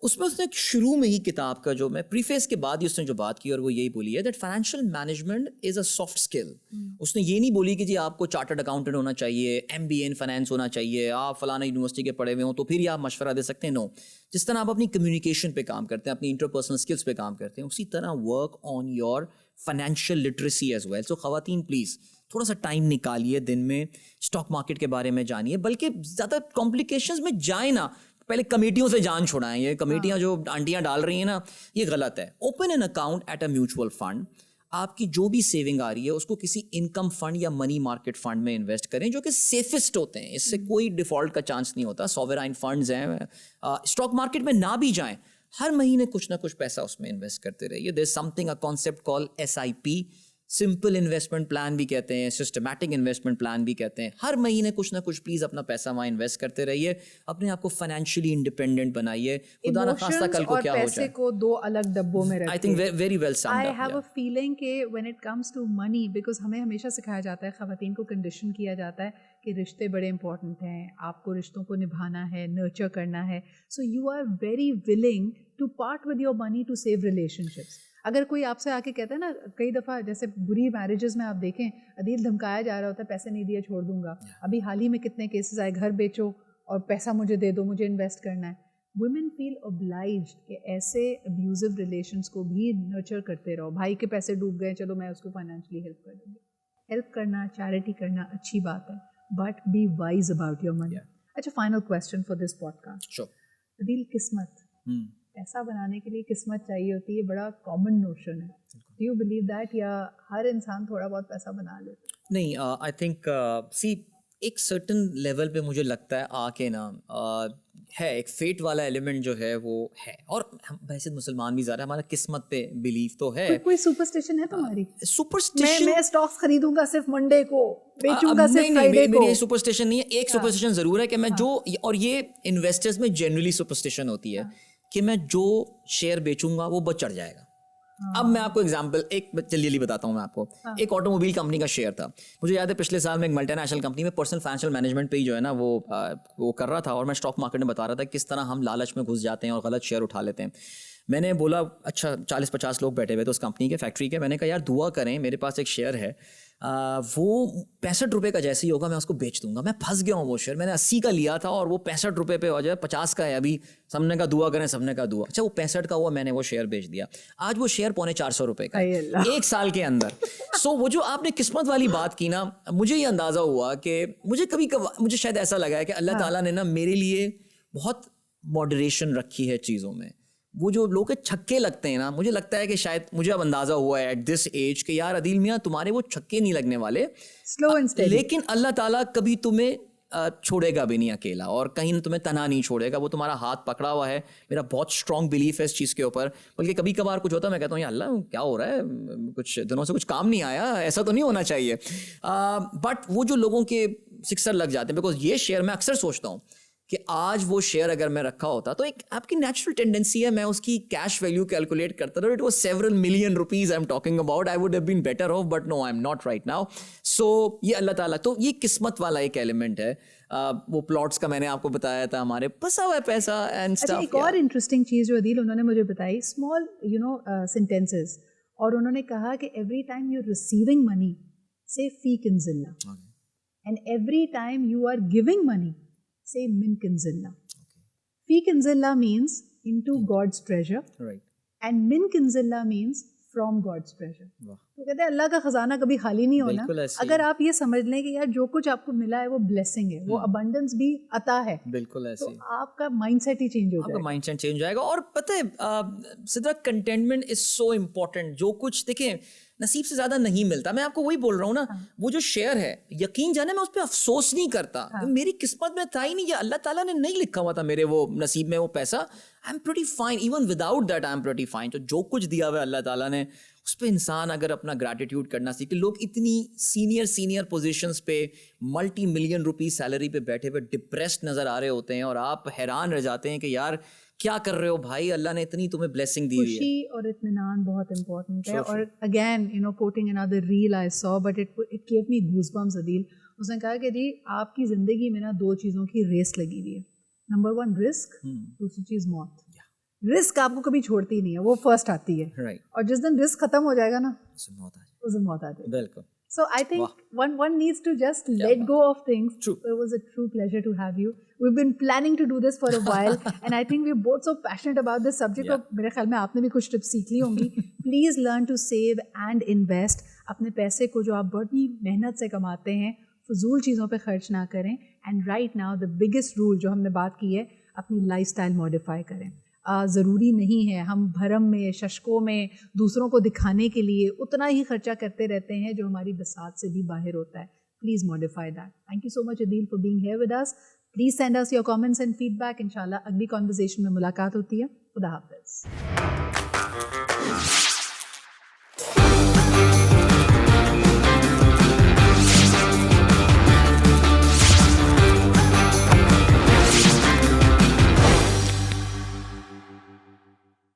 उसमें उसने शुरू में ही किताब का जो मैं प्रीफेस के बाद ही उसने जो बात की और वो यही बोली है that financial management is a soft skill. उसने ये नहीं बोली कि जी आपको चार्टर्ड अकाउंटेंट होना चाहिए, MBA इन फाइनेंस होना चाहिए, आप फलाना यूनिवर्सिटी के पढ़े हुए हो तो फिर ही आप मशवरा दे सकते हैं. नो, जिस तरह आप अपनी कम्युनिकेशन पे काम करते हैं, अपनी इंटरपर्सनल स्किल्स पे काम करते हैं, उसी तरह work on your financial literacy as well. So खवातीन प्लीज़ थोड़ा सा टाइम निकालिए दिन में, स्टॉक मार्केट के बारे में जानिए, बल्कि ज़्यादा कॉम्प्लिकेशंस में जाए ना. पहले कमेटियों से जान छुड़ाएं. ये कमेटियां जो आंटियां डाल रही हैं ना, ये गलत है. Open an account at a mutual fund. आपकी जो भी सेविंग आ रही है उसको किसी इनकम फंड या मनी मार्केट फंड में इन्वेस्ट करें, जो कि सेफेस्ट होते हैं. इससे कोई डिफॉल्ट का चांस नहीं होता. सॉवरेन फंड्स हैं. स्टॉक मार्केट में ना भी जाएं, हर महीने कुछ ना कुछ पैसा उसमें इन्वेस्ट करते रहिए. There is something, a concept called SIP, simple investment plan भी कहते हैं, सिस्टमैटिक इन्वेस्टमेंट प्लान भी कहते हैं. हर महीने कुछ ना कुछ प्लीज अपना पैसा वहाँ इन्वेस्ट करते रहिए. अपने आप को फाइनेंशियली इंडिपेंडेंट बनाइए. खुदा ना खास्ता कल को क्या हो जाए. पैसे को 2 अलग डब्बों में रखिए. I think very well summed up. I have a feeling कि when it comes to money, because हमें हमेशा सिखाया जाता है, खवातीन को कंडीशन किया जाता है कि रिश्ते बड़े इंपॉर्टेंट हैं, आपको रिश्तों को निभाना है, नर्चर करना है. So you are very willing to part with your money to save relationships. अगर कोई आपसे आके कहता है ना, कई दफ़ा जैसे बुरी मैरिजेस में आप देखें, अदील धमकाया जा रहा होता है, पैसे नहीं दिए छोड़ दूंगा. अभी हाल ही में कितने केसेस आए, घर बेचो और पैसा मुझे दे दो, मुझे इन्वेस्ट करना है. वुमेन फील ऑब्लाइज्ड कि ऐसे अब्यूजिव रिलेशंस को भी नर्चर करते रहो. भाई के पैसे डूब गए, चलो मैं उसको फाइनेंशियली हेल्प कर दूँगी. हेल्प करना, चैरिटी करना अच्छी बात है, but be wise about your money. अच्छा, final question for this podcast. Adeel, किस्मत, पैसा बनाने के लिए किस्मत चाहिए होती है, बड़ा कॉमन नोशन है. डू यू बिलीव दैट, या हर इंसान थोड़ा बहुत पैसा बना लेता है? नहीं, आई थिंक सी एक सर्टन लेवल पे मुझे लगता है आके ना है एक फेट वाला एलिमेंट जो है वो है. और हम वैसे मुसलमान भी ज़्यादा, हमारा किस्मत पे बिलीव तो है. कोई सुपरस्टिशन है तुम्हारी? सुपरस्टिशन, मैं स्टॉक्स खरीदूंगा सिर्फ मंडे को, बेचूंगा सिर्फ फ्राइडे को. मेरी सुपरस्टिशन नहीं है. एक सुपरस्टिशन ज़रूर है कि मैं जो, और ये इन्वेस्टर्स में जनरली सुपरस्टिशन होती है कि मैं जो शेयर बेचूंगा वो बहुत चढ़ जाएगा. अब मैं आपको एग्जांपल एक जल्दी बताता हूँ. मैं आपको एक ऑटोमोबाइल कंपनी का शेयर था. मुझे याद है पिछले साल में एक मल्टीनेशनल कंपनी में पर्सनल फाइनेंशियल मैनेजमेंट पे ही जो है ना वो कर रहा था, और मैं स्टॉक मार्केट में बता रहा था किस तरह हम लालच में घुस जाते हैं और गलत शेयर उठा लेते हैं. मैंने बोला, अच्छा 40-50 लोग बैठे हुए थे उस कंपनी के, फैक्ट्री के. मैंने कहा यार दुआ करें, मेरे पास एक शेयर है, वो 65 रुपये का जैसे ही होगा मैं उसको बेच दूंगा. मैं फंस गया हूँ. वो शेयर मैंने 80 का लिया था और वो 65 रुपये पे हो जाए, 50 का है अभी. सबने का दुआ करें, सबने का दुआ. अच्छा, वो 65 का हुआ, मैंने वो शेयर बेच दिया. आज वो शेयर 450 रुपये का है, 1 साल के अंदर. सो वो जो आपने किस्मत वाली बात की ना, मुझे ये अंदाज़ा हुआ कि मुझे शायद ऐसा लगा है कि अल्लाह ताला ने ना मेरे लिए बहुत मॉडरेशन रखी है चीज़ों में. वो जो लोग छक्के लगते हैं ना, मुझे लगता है कि शायद मुझे अब अंदाज़ा हुआ है एट दिस एज कि यार अदील मियाँ तुम्हारे वो छक्के नहीं लगने वाले, स्लो एंड स्टेडी. लेकिन अल्लाह ताला कभी तुम्हें छोड़ेगा भी नहीं अकेला, और कहीं ना तुम्हें तना नहीं छोड़ेगा. वो तुम्हारा हाथ पकड़ा हुआ है. मेरा बहुत स्ट्रॉन्ग बिलीफ है इस चीज़ के ऊपर. बल्कि कभी कभार कुछ होता है, मैं कहता हूँ या अल्लाह क्या हो रहा है, कुछ दिनों से कुछ काम नहीं आया, ऐसा तो नहीं होना चाहिए. बट वो जो लोगों के सिक्सर लग जाते हैं, बिकॉज ये शेयर मैं अक्सर सोचता हूँ कि आज वो शेयर अगर मैं रखा होता तो एक आपकी नेचुरल टेंडेंसी है, मैं उसकी कैश वैल्यू कैलकुलेट करता रहा. It was several million rupees I am talking about. I would have been better off, but no, I am not right now. So ये अल्लाह ताला, तो ये किस्मत वाला एक एलिमेंट है. वो प्लॉट्स का मैंने आपको बताया था, हमारे फंसा हुआ है पैसा एंड अच्छा, स्टफ. एक और इंटरेस्टिंग चीज़ जो अदील उन्होंने मुझे बताई, स्मॉल सेंटेंसेस, और उन्होंने कहा कि every time you are receiving money से फी किंजिल्ला, and every time you are giving money से मिन किंजिल्ला. फी किंजिल्ला means into God's treasure, right. And मिन किंजिल्ला मीन्स फ्रॉम गॉड्स ट्रेजर. तो कहते हैं अल्लाह का खजाना कभी खाली नहीं होना. अगर आप ये समझ लें कि यार जो कुछ आपको मिला है वो ब्लेसिंग है, वो अबंडेंस भी अता है, बिल्कुल ऐसे, तो आपका माइंडसेट ही चेंज हो जाएगा. आपका माइंडसेट चेंज हो जाएगा. और पता है Sidra, contentment is so important. जो कुछ देखिए नसीब से ज्यादा नहीं मिलता. मैं आपको वही बोल रहा हूँ ना, वो जो शेयर है, यकीन जाने मैं उस पर अफसोस नहीं करता. मेरी किस्मत में था ही नहीं, ये अल्लाह ताला ने नहीं लिखा हुआ था मेरे वो नसीब में वो पैसा. I am pretty fine, even without that I am pretty fine. तो जो कुछ दिया हुआ है अल्लाह ताला ने, उस पर इंसान अगर अपना ग्रैटिट्यूड करना सीखे. लोग इतनी सीनियर पोजीशंस पे मल्टी मिलियन रुपीस सैलरी पे बैठे हुए डिप्रेस्ड नजर आ रहे होते हैं, और आप हैरान रह जाते हैं कि यार क्या कर रहे हो भाई, अल्लाह ने इतनी तुम्हें ब्लेसिंग दी हुई है. खुशी और इत्मीनान बहुत इंपॉर्टेंट है. और again coating another reel I saw, but it gave me goosebumps Adeel. उसने कहा कि जी आपकी ज़िंदगी में ना दो चीज़ों की रेस लगी हुई है. नंबर 1 रिस्क, दूसरी चीज़ मौत. रिस्क आपको कभी छोड़ती नहीं है, वो फर्स्ट आती है. राइट. और जिस दिन रिस्क खत्म हो जाएगा ना, उस दिन मौत आ जाएगी. बिल्कुल. So I think one needs to just let go of things. True. So it was a true pleasure to have you. We've been planning to do this for a while, and I think we're both so passionate about this subject. और मेरे ख्याल में आपने भी कुछ tips सीख ली होंगी. Please learn to save and invest. अपने पैसे को जो आप बड़ी मेहनत से कमाते हैं, फजूल चीज़ों पे खर्च ना करें. And right now the biggest rule जो हमने बात की है, अपनी लाइफस्टाइल मॉडिफाई करें. ज़रूरी नहीं है हम भरम में, शशकों में, दूसरों को दिखाने के लिए उतना ही खर्चा करते रहते हैं जो हमारी बसात से भी बाहर होता है. Please modify that. Thank you so much Adeel for being here with us. Please send us your comments and feedback. इंशाल्लाह अगली कॉन्वर्सेशन में मुलाकात होती है. खुदा हाफिज़.